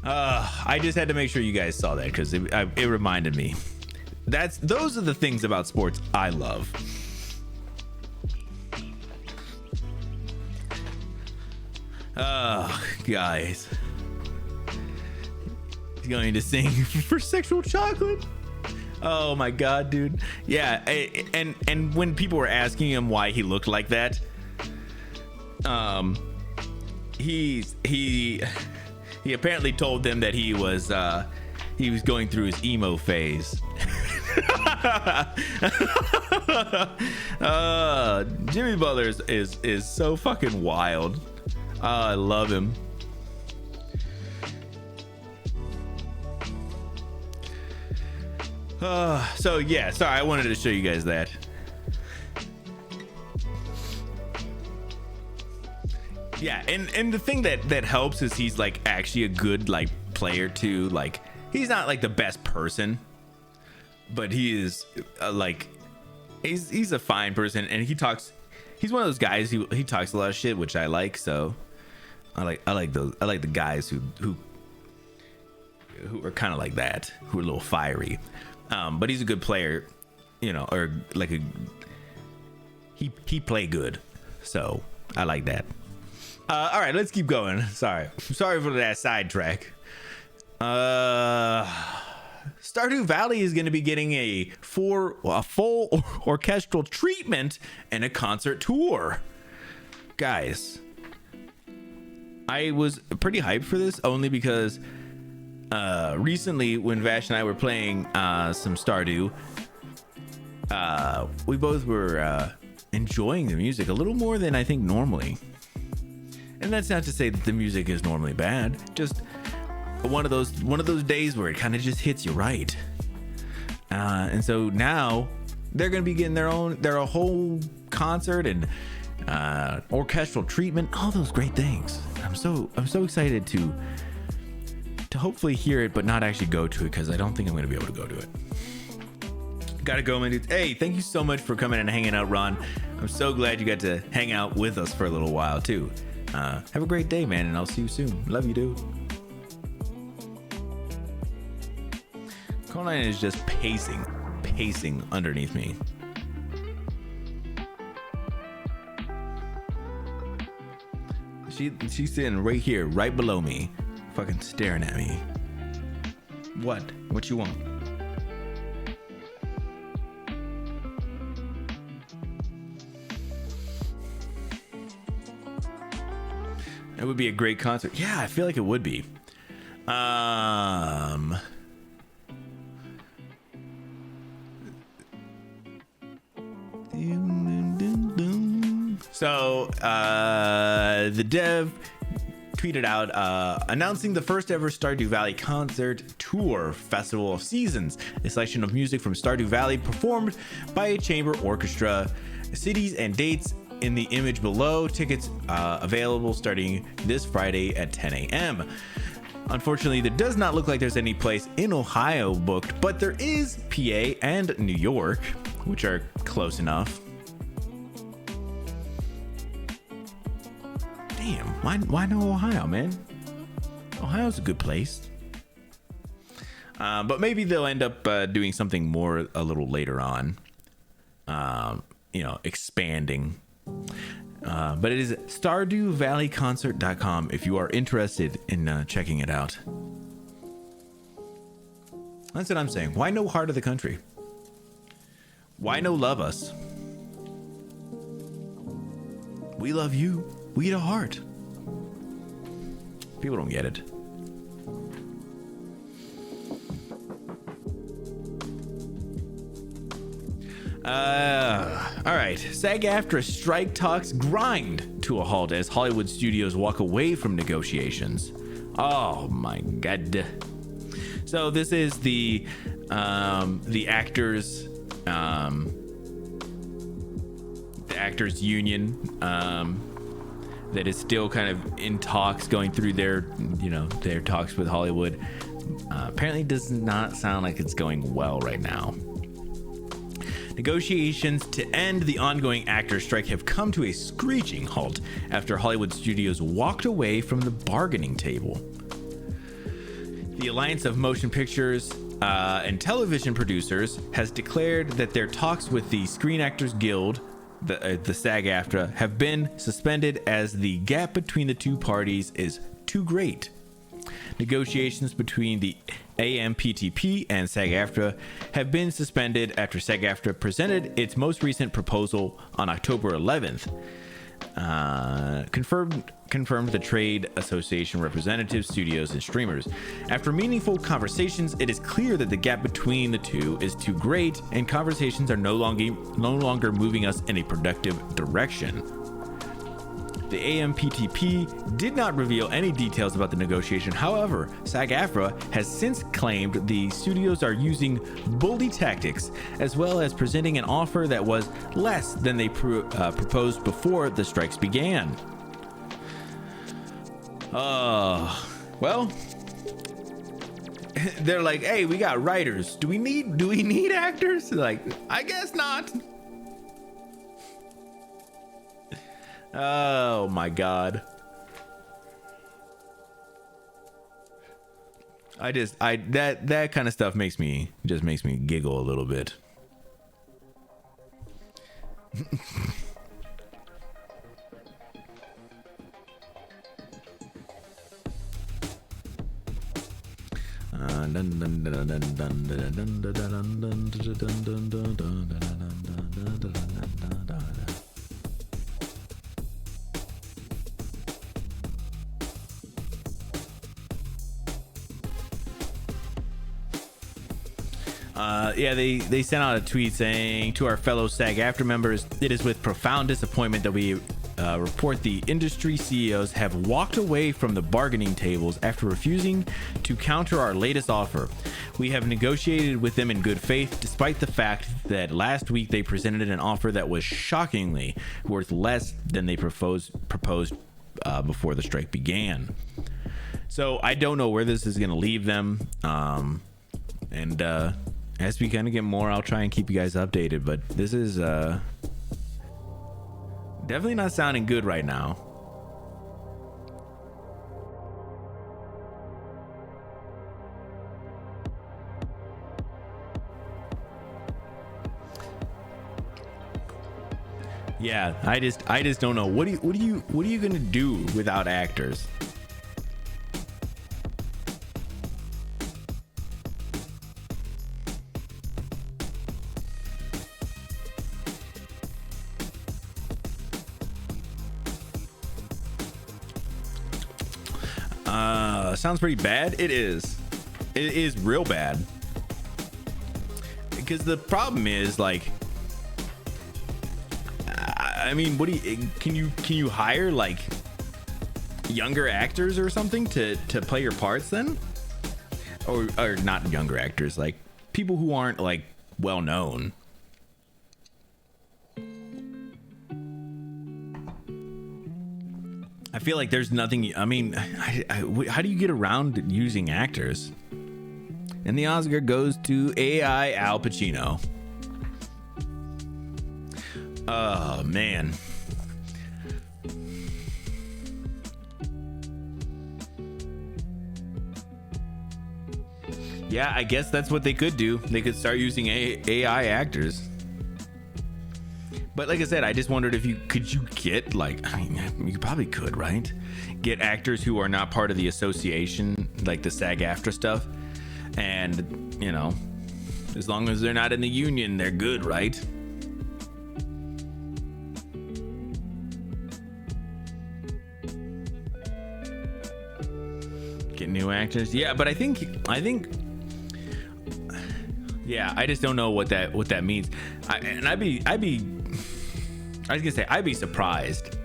I just had to make sure you guys saw that because it reminded me. Those are the things about sports I love. Guys, he's going to sing for Sexual Chocolate. Oh my god, dude. Yeah, and when people were asking him why he looked like that, he apparently told them that he was going through his emo phase. Jimmy Butler is so fucking wild. I love him. So yeah, sorry, I wanted to show you guys that. Yeah, and the thing that helps is he's like actually a good like player too. Like he's not like the best person, but he is like he's a fine person, and he's one of those guys who he talks a lot of shit, which I like. So I like the guys who are kind of like that, who are a little fiery. But he's a good player, you know, or like he play good, so I like that. All right, let's keep going. Sorry for that sidetrack. Stardew Valley is going to be getting a full orchestral treatment and a concert tour. Guys, I was pretty hyped for this only because recently when Vash and I were playing some Stardew, we both were enjoying the music a little more than I think normally. And that's not to say that the music is normally bad, just one of those days where it kind of just hits you right. And so now they're going to be getting their whole concert and orchestral treatment, all those great things. I'm so excited to hopefully hear it, but not actually go to it, because I don't think I'm going to be able to go to it. Gotta go, my dudes. Hey, thank you so much for coming and hanging out, Ron. I'm so glad you got to hang out with us for a little while too. Have a great day, man, and I'll see you soon. Love you, dude. Conan is just pacing underneath me. She's sitting right here, right below me, fucking staring at me. What you want? It would be a great concert. Yeah, I feel like it would be. So the dev tweeted out announcing the first ever Stardew Valley concert tour, Festival of Seasons, a selection of music from Stardew Valley performed by a chamber orchestra. Cities and dates in the image below. Tickets available starting this Friday at 10 a.m. Unfortunately, there does not look like there's any place in Ohio booked, but there is PA and New York, which are close enough. Damn, why no Ohio, man? Ohio's a good place. But maybe they'll end up doing something more a little later on. Expanding. But it is StardewValleyConcert.com if you are interested in checking it out. That's what I'm saying. Why no Heart of the Country? Why no Love Us? We love you. We the heart. People don't get it. All right. SAG-AFTRA strike talks grind to a halt as Hollywood studios walk away from negotiations. Oh my God. So this is the actors union that is still kind of in talks, going through their talks with Hollywood. Apparently does not sound like it's going well right now. Negotiations to end the ongoing actors' strike have come to a screeching halt after Hollywood studios walked away from the bargaining table. The Alliance of Motion Pictures and Television Producers has declared that their talks with the Screen Actors Guild, the SAG-AFTRA, have been suspended as the gap between the two parties is too great. Negotiations between the AMPTP and SAG-AFTRA have been suspended after SAG-AFTRA presented its most recent proposal on October 11th. Confirmed the trade association representatives, studios, and streamers. After meaningful conversations, it is clear that the gap between the two is too great, and conversations are no longer moving us in a productive direction. The AMPTP did not reveal any details about the negotiation. However, SAG-AFTRA has since claimed the studios are using bully tactics, as well as presenting an offer that was less than they proposed before the strikes began. Well, they're like, hey, we got writers. Do we need actors? They're like, I guess not. Oh my God. That kind of stuff makes me giggle a little bit. They sent out a tweet saying, to our fellow SAG-AFTRA members, it is with profound disappointment that we report the industry CEOs have walked away from the bargaining tables after refusing to counter our latest offer. We have negotiated with them in good faith, despite the fact that last week they presented an offer that was shockingly worth less than they proposed before the strike began. So I don't know where this is going to leave them. And as we kind of get more, I'll try and keep you guys updated. But this is definitely not sounding good right now. Yeah, I just don't know. What are you gonna do without actors? Sounds pretty bad. It is real bad, because the problem is, like, I mean, can you hire like younger actors or something to play your parts then, or not younger actors, like people who aren't like well known? I feel like there's nothing. I mean, how do you get around using actors? And the Oscar goes to AI Al Pacino. Oh man. Yeah, I guess that's what they could do. They could start using AI actors. But like I said, I just wondered if you get, like, I mean, you probably could, right? Get actors who are not part of the association, like the SAG-AFTRA stuff, and, you know, as long as they're not in the union, they're good, right? Get new actors, yeah. But I think, yeah. I just don't know what that means. I'd be surprised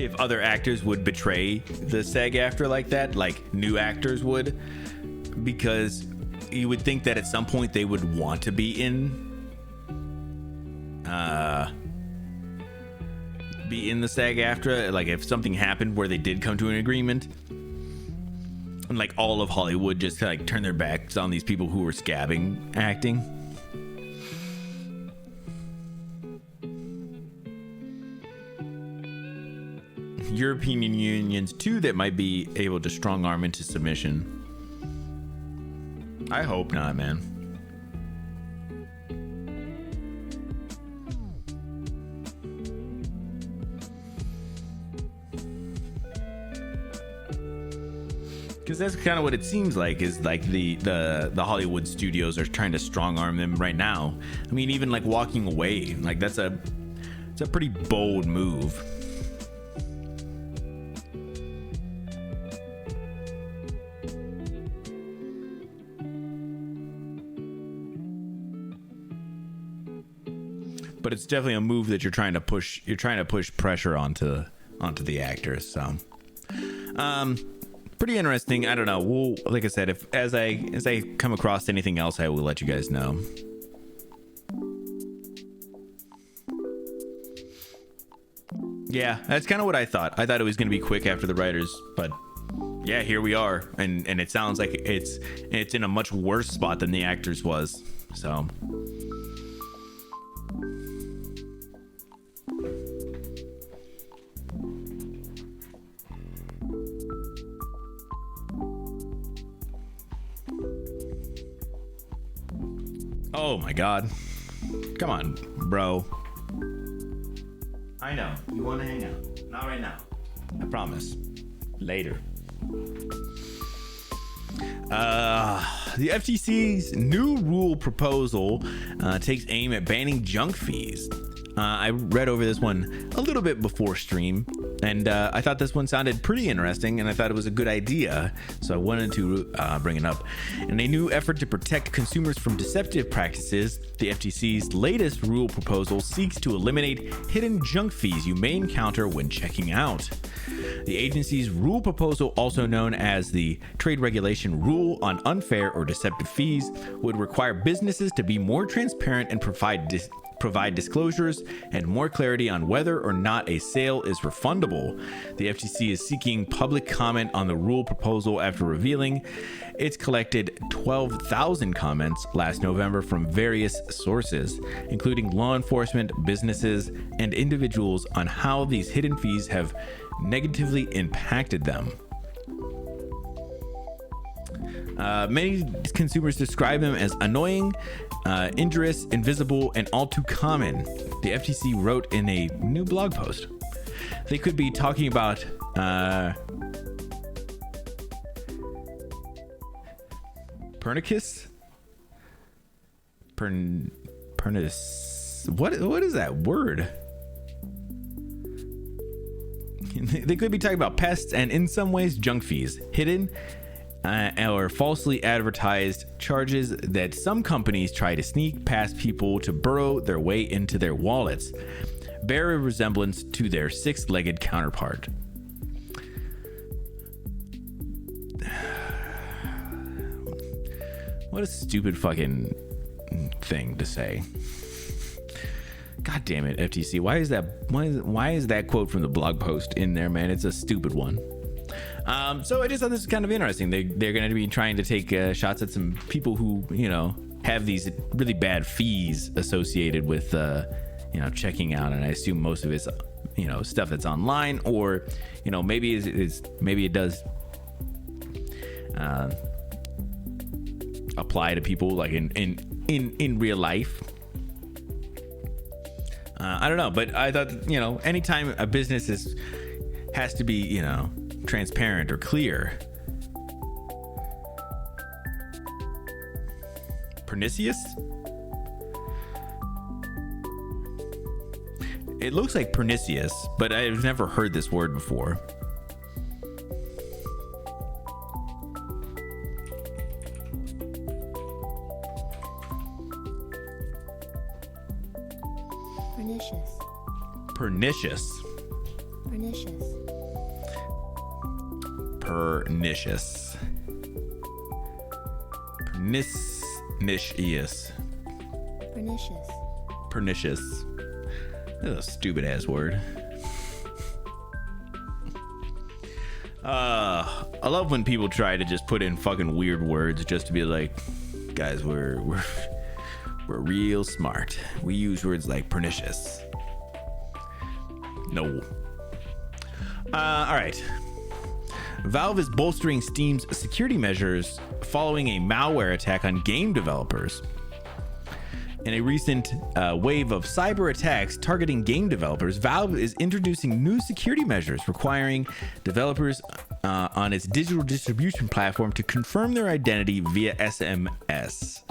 if other actors would betray the SAG-AFTRA like that, like new actors would, because you would think that at some point they would want to be in the SAG-AFTRA. Like if something happened where they did come to an agreement, and like all of Hollywood just like turn their backs on these people who were scabbing acting. European unions too that might be able to strong arm into submission. I hope not, man. Because that's kind of what it seems like, is like the Hollywood studios are trying to strong arm them right now. I mean, even like walking away, like it's a pretty bold move. But it's definitely a move that you're trying to push pressure onto the actors. So pretty interesting. I don't know. We'll, like I said, as I come across anything else, I will let you guys know. Yeah, that's kind of what I thought. I thought it was going to be quick after the writers, but yeah, here we are, and it sounds like it's in a much worse spot than the actors was. So oh my god. Come on, bro. I know. You want to hang out. Not right now. I promise. Later. The FTC's new rule proposal takes aim at banning junk fees. I read over this one a little bit before stream, and I thought this one sounded pretty interesting, and I thought it was a good idea, so I wanted to bring it up. In a new effort to protect consumers from deceptive practices, the FTC's latest rule proposal seeks to eliminate hidden junk fees you may encounter when checking out. The agency's rule proposal, also known as the Trade Regulation Rule on Unfair or Deceptive Fees, would require businesses to be more transparent and provide disclosures and more clarity on whether or not a sale is refundable. The FTC is seeking public comment on the rule proposal after revealing it's collected 12,000 comments last November from various sources, including law enforcement, businesses, and individuals on how these hidden fees have negatively impacted them. Many consumers describe them as annoying, injurious, invisible, and all too common, the FTC wrote in a new blog post. They could be talking about Pernicus? Pernis. What is that word? They could be talking about pests and, in some ways, junk fees, hidden or falsely advertised charges that some companies try to sneak past people to burrow their way into their wallets, bear a resemblance to their six-legged counterpart. What a stupid fucking thing to say. God damn it, FTC. Why is that quote from the blog post in there, man? It's a stupid one. So I just thought this was kind of interesting. They're going to be trying to take shots at some people who, have these really bad fees associated with, checking out. And I assume most of it's, stuff that's online, or, maybe it does apply to people like in real life. I don't know, but I thought, anytime a business has to be, transparent or clear. Pernicious? It looks like pernicious, but I've never heard this word before. Pernicious. Pernicious. Pernicious. Pernicious. Pernicious. Pernicious. Pernicious. That's a stupid ass word. I love when people try to just put in fucking weird words just to be like, guys, we're real smart. We use words like pernicious. No. All right. Valve is bolstering Steam's security measures following a malware attack on game developers. In a recent wave of cyber attacks targeting game developers, Valve is introducing new security measures requiring developers on its digital distribution platform to confirm their identity via SMS.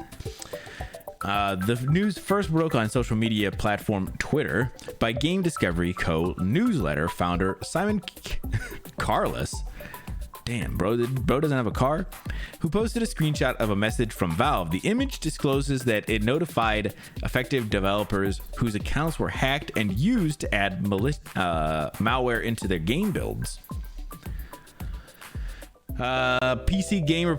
The news first broke on social media platform Twitter by Game Discovery Co. newsletter founder Simon Carless. Damn, bro doesn't have a car? Who posted a screenshot of a message from Valve. The image discloses that it notified affected developers whose accounts were hacked and used to add malware into their game builds. PC Gamer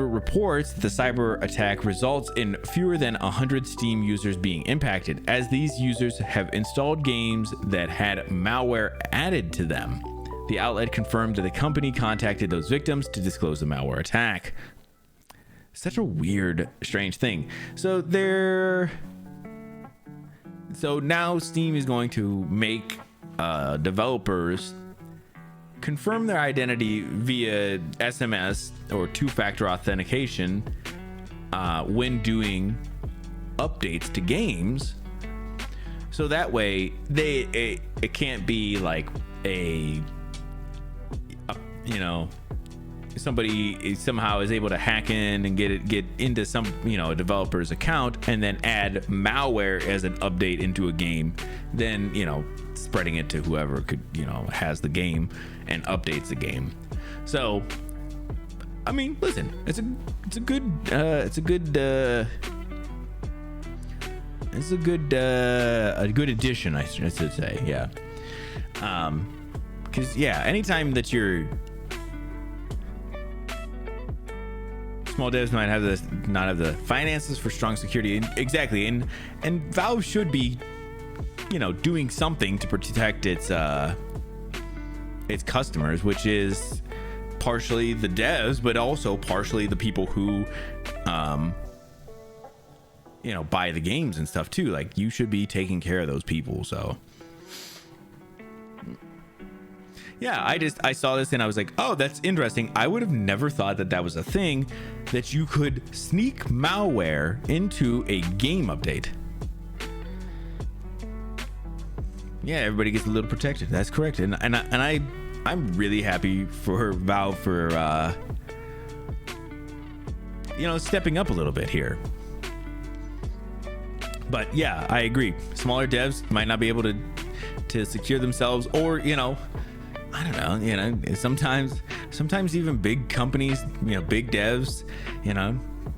reports that the cyber attack results in fewer than 100 Steam users being impacted, as these users have installed games that had malware added to them. The outlet confirmed that the company contacted those victims to disclose the malware attack. Such a weird, strange thing. So now Steam is going to make developers confirm their identity via SMS or two-factor authentication when doing updates to games. So that way it's somebody somehow is able to hack in and get into some, a developer's account and then add malware as an update into a game, then spreading it to whoever could has the game and updates the game. So I mean, listen, it's a good addition, I should say. Yeah. Because anytime that you're small devs might not have the finances for strong security, exactly, and Valve should be doing something to protect its customers, which is partially the devs, but also partially the people who buy the games and stuff too. Like, you should be taking care of those people. So yeah, I saw this and I was like, oh, that's interesting. I would have never thought that was a thing, that you could sneak malware into a game update. Yeah, everybody gets a little protected. That's correct. And I'm really happy for Valve for stepping up a little bit here. But yeah, I agree. Smaller devs might not be able to secure themselves, or I don't know, sometimes even big companies, big devs,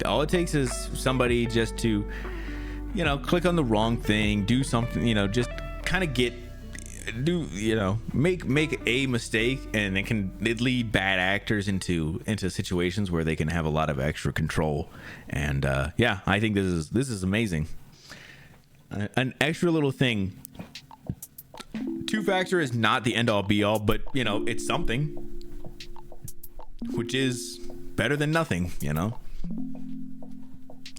all it takes is somebody just to click on the wrong thing, do something, just kind of make a mistake, and it lead bad actors into situations where they can have a lot of extra control. And I think this is amazing. An extra little thing. Two-factor is not the end-all be-all, but it's something, which is better than nothing,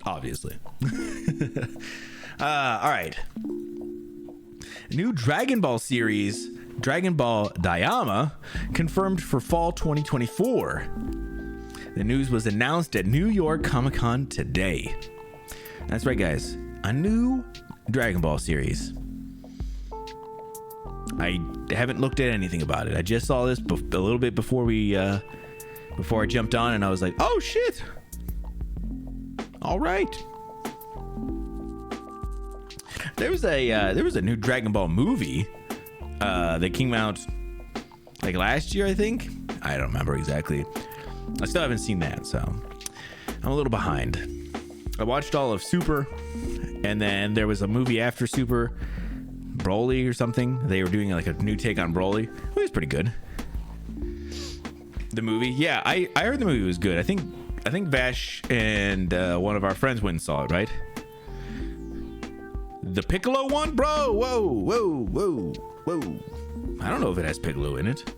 obviously. All right. New Dragon Ball series, Dragon Ball Daima, confirmed for fall 2024. The news was announced at New York Comic-Con today. That's right, guys. A new Dragon Ball series. I haven't looked at anything about it. I just saw this a little bit before I jumped on, and I was like, oh shit. All right. There was a new Dragon Ball movie that came out like last year, I think. I don't remember exactly. I still haven't seen that, so I'm a little behind. I watched all of Super, and then there was a movie after Super, Broly or something. They were doing like a new take on Broly. It was pretty good. The movie, yeah, I heard the movie was good. I think Vash and one of our friends went and saw it, right? The Piccolo one, bro. Whoa. I don't know if it has Piccolo in it.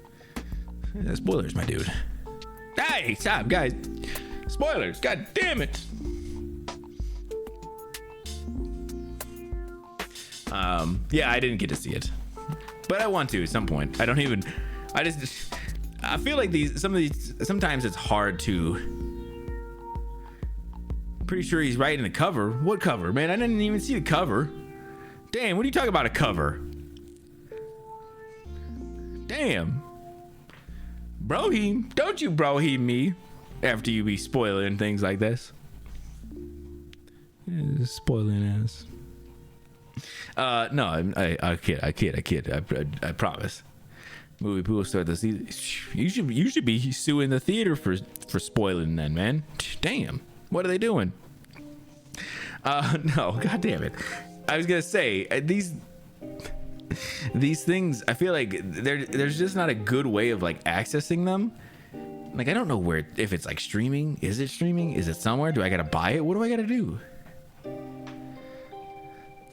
Yeah, spoilers, my dude. Hey, stop, guys. Spoilers. God damn it. Yeah, I didn't get to see it, but I want to at some point. I feel like sometimes it's hard to. Pretty sure he's right in the cover. What cover, man? I didn't even see the cover. Damn, what are you talking about, a cover? Damn. Broheem, don't you Broheem me after you be spoiling things like this. Yeah, spoiling ass. No, I kid. I promise. Movie people start to see. You should be suing the theater for spoiling then, man. Damn, what are they doing? No, god damn it. I was gonna say these things. I feel like there's just not a good way of like accessing them. Like, I don't know where, if it's like streaming. Is it streaming? Is it somewhere? Do I gotta buy it? What do I gotta do?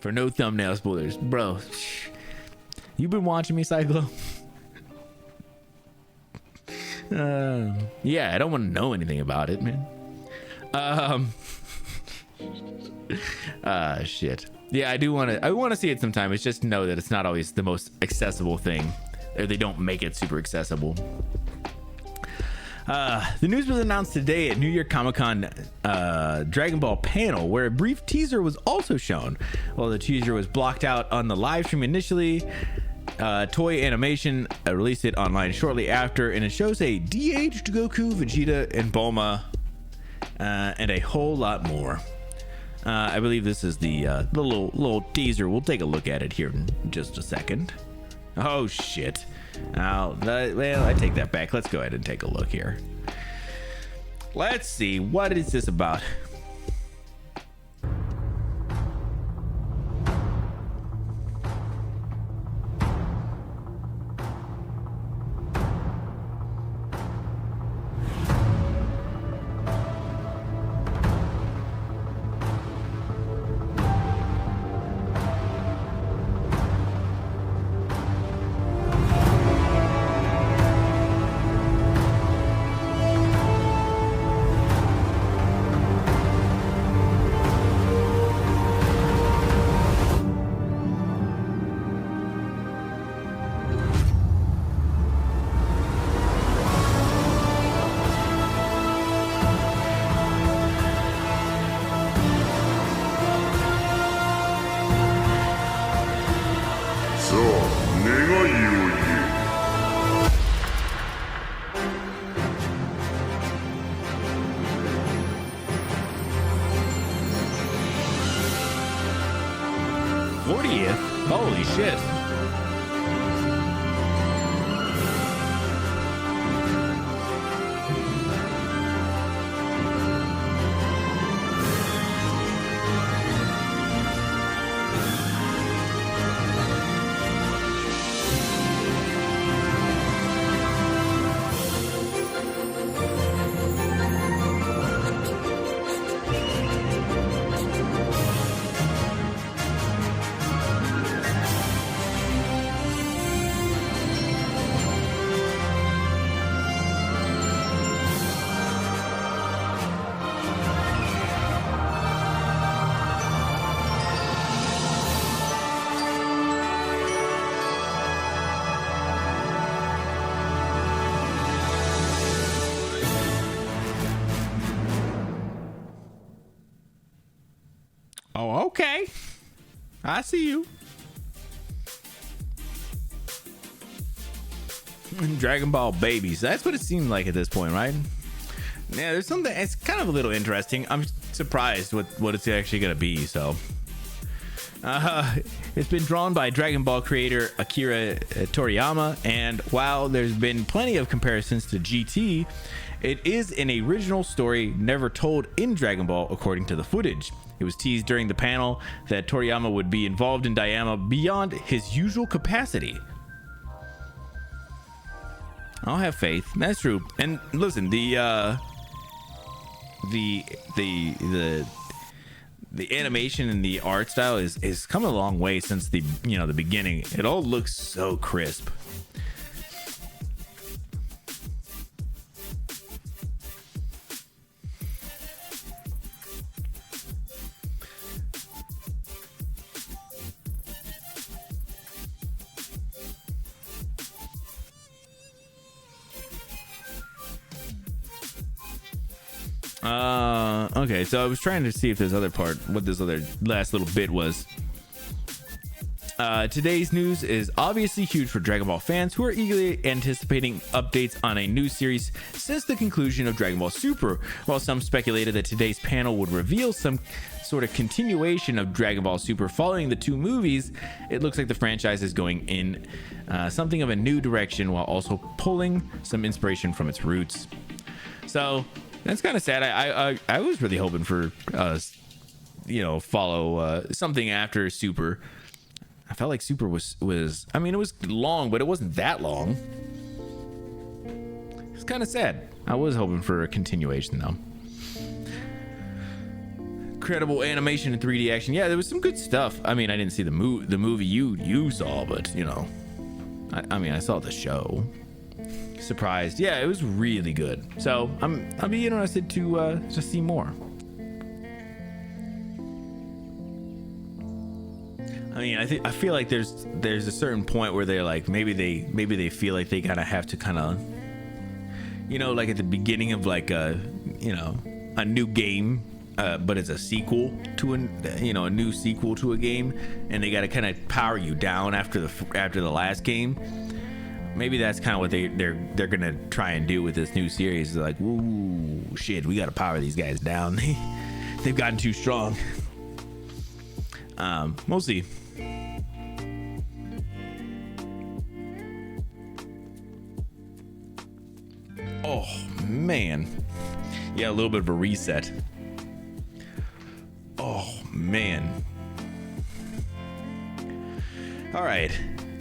For no thumbnail spoilers, bro. You been watching me, Cyclo? Yeah, I don't want to know anything about it, man. Shit. Yeah, I want to see it sometime. It's just know that it's not always the most accessible thing, or they don't make it super accessible. The news was announced today at New York Comic-Con Dragon Ball panel, where a brief teaser was also shown. While the teaser was blocked out on the live stream initially, Toei Animation released it online shortly after, and it shows a de-aged Goku, Vegeta, and Bulma, and a whole lot more. I believe this is the little teaser. We'll take a look at it here in just a second. Oh shit! Well, I take that back. Let's go ahead and take a look here. Let's see, what is this about? Holy shit. Oh, okay. I see you. Dragon Ball babies. That's what it seemed like at this point, right? Yeah, there's something. It's kind of a little interesting. I'm surprised with what it's actually going to be. So, it's been drawn by Dragon Ball creator Akira Toriyama, and while there's been plenty of comparisons to GT, it is an original story never told in Dragon Ball, according to the footage. It was teased during the panel that Toriyama would be involved in Daima beyond his usual capacity. I'll have faith. That's true. And listen, the animation and the art style is come a long way since the beginning. It all looks so crisp. Okay, so I was trying to see if this other part, what this other last little bit was. Today's news is obviously huge for Dragon Ball fans who are eagerly anticipating updates on a new series since the conclusion of Dragon Ball Super. While some speculated that today's panel would reveal some sort of continuation of Dragon Ball Super following the two movies, it looks like the franchise is going in something of a new direction while also pulling some inspiration from its roots. So that's kind of sad. I was really hoping for follow something after Super. I felt like Super was I mean, it was long, but it wasn't that long. It's kind of sad. I was hoping for a continuation though. Incredible animation and 3D action. Yeah, there was some good stuff. I mean, I didn't see the movie you saw, but I mean, I saw the show. Surprised. Yeah, it was really good. So I'll be interested to see more. I mean, I feel like there's a certain point where they're like maybe they feel like they kind of have to kind of like at the beginning of like a new game, but it's a sequel to a new sequel to a game, and they got to kind of power you down after the last game. Maybe that's kind of what they're gonna try and do with this new series. They're like, "Ooh, shit, we got to power these guys down. They've gotten too strong." We'll see. Oh man, yeah, a little bit of a reset. Oh man. All right.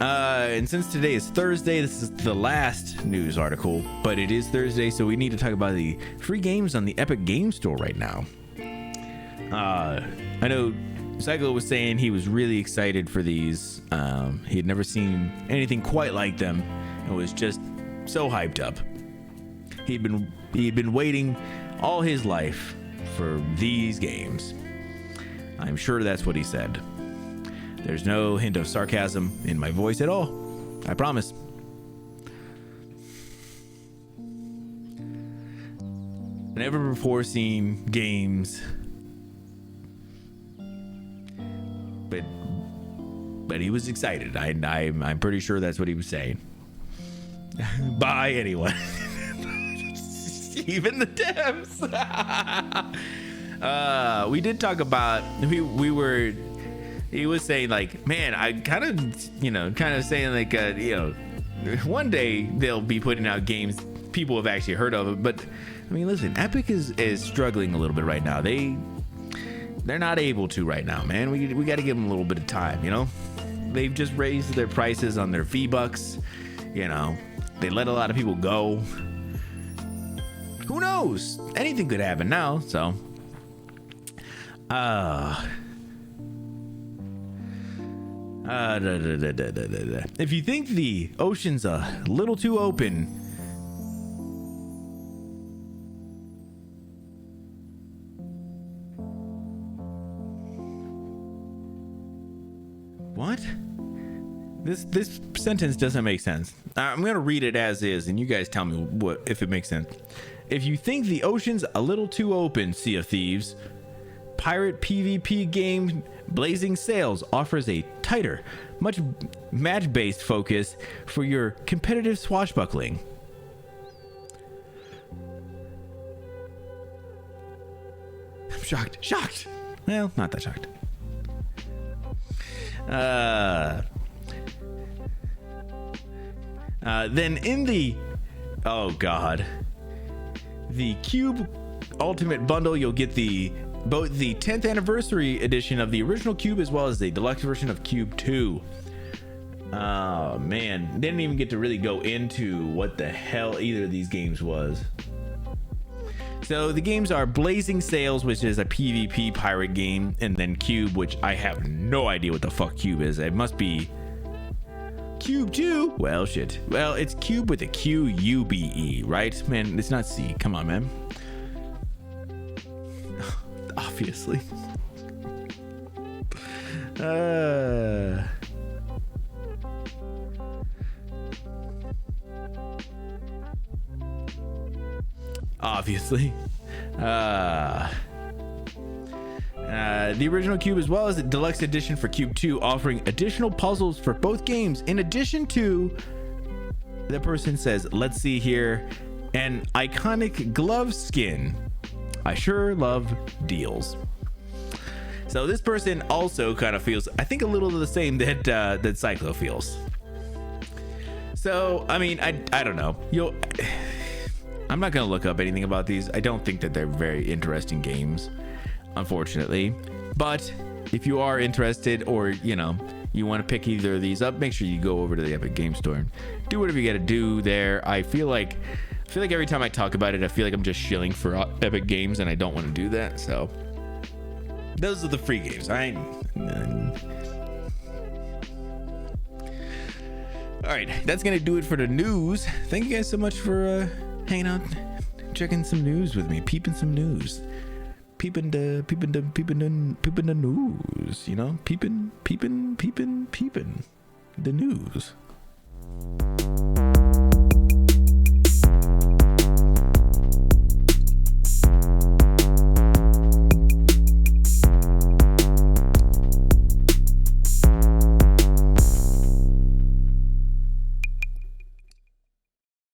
And since today is Thursday, this is the last news article, but it is Thursday, so we need to talk about the free games on the Epic Game Store right now. I know Psycho was saying he was really excited for these. He had never seen anything quite like them and was just so hyped up. He'd been waiting all his life for these games. I'm sure that's what he said. There's no hint of sarcasm in my voice at all. I promise. Never before seen games, but he was excited. I'm pretty sure that's what he was saying. Bye, anyone. Even the devs. We did talk about he was saying like, man, I kind of saying like, one day they'll be putting out games people have actually heard of it. But I mean, listen, Epic is struggling a little bit right now. They're not able to right now, man. We got to give them a little bit of time, They've just raised their prices on their V-Bucks. They let a lot of people go. Who knows? Anything could happen now. So, if you think the ocean's a little too open, what? This sentence doesn't make sense. I'm gonna read it as is, and you guys tell me if it makes sense. If you think the ocean's a little too open, Sea of Thieves, pirate PvP game Blazing Sails offers a tighter, much match-based focus for your competitive swashbuckling. I'm shocked. Well, not that shocked. Then in the Cube Ultimate Bundle, you'll get both the 10th anniversary edition of the original Cube as well as the deluxe version of Cube 2. Oh man, they didn't even get to really go into what the hell either of these games was. So the games are Blazing Sails, which is a PvP pirate game, and then Cube, which I have no idea what the fuck Cube is. It must be Cube 2. Well, shit. Well, it's Cube with a Q-U-B-E, right? Man, it's not C. Come on, man. Obviously. Obviously. The original Cube as well as the deluxe edition for Cube 2, offering additional puzzles for both games, in addition to, the person says, let's see here, an iconic glove skin. I sure love deals. So this person also kind of feels, I think, a little the same that Cyclo feels. So I mean, I don't know. I'm not gonna look up anything about these. I don't think that they're very interesting games, unfortunately. But if you are interested, or you want to pick either of these up, make sure you go over to the Epic Game Store and do whatever you got to do there. I feel like every time I talk about it, I feel like I'm just shilling for Epic Games, and I don't want to do that. So those are the free games. All right, that's gonna do it for the news. Thank you guys so much for hanging out, checking some news with me, peeping some news, peeping the news, peeping the news.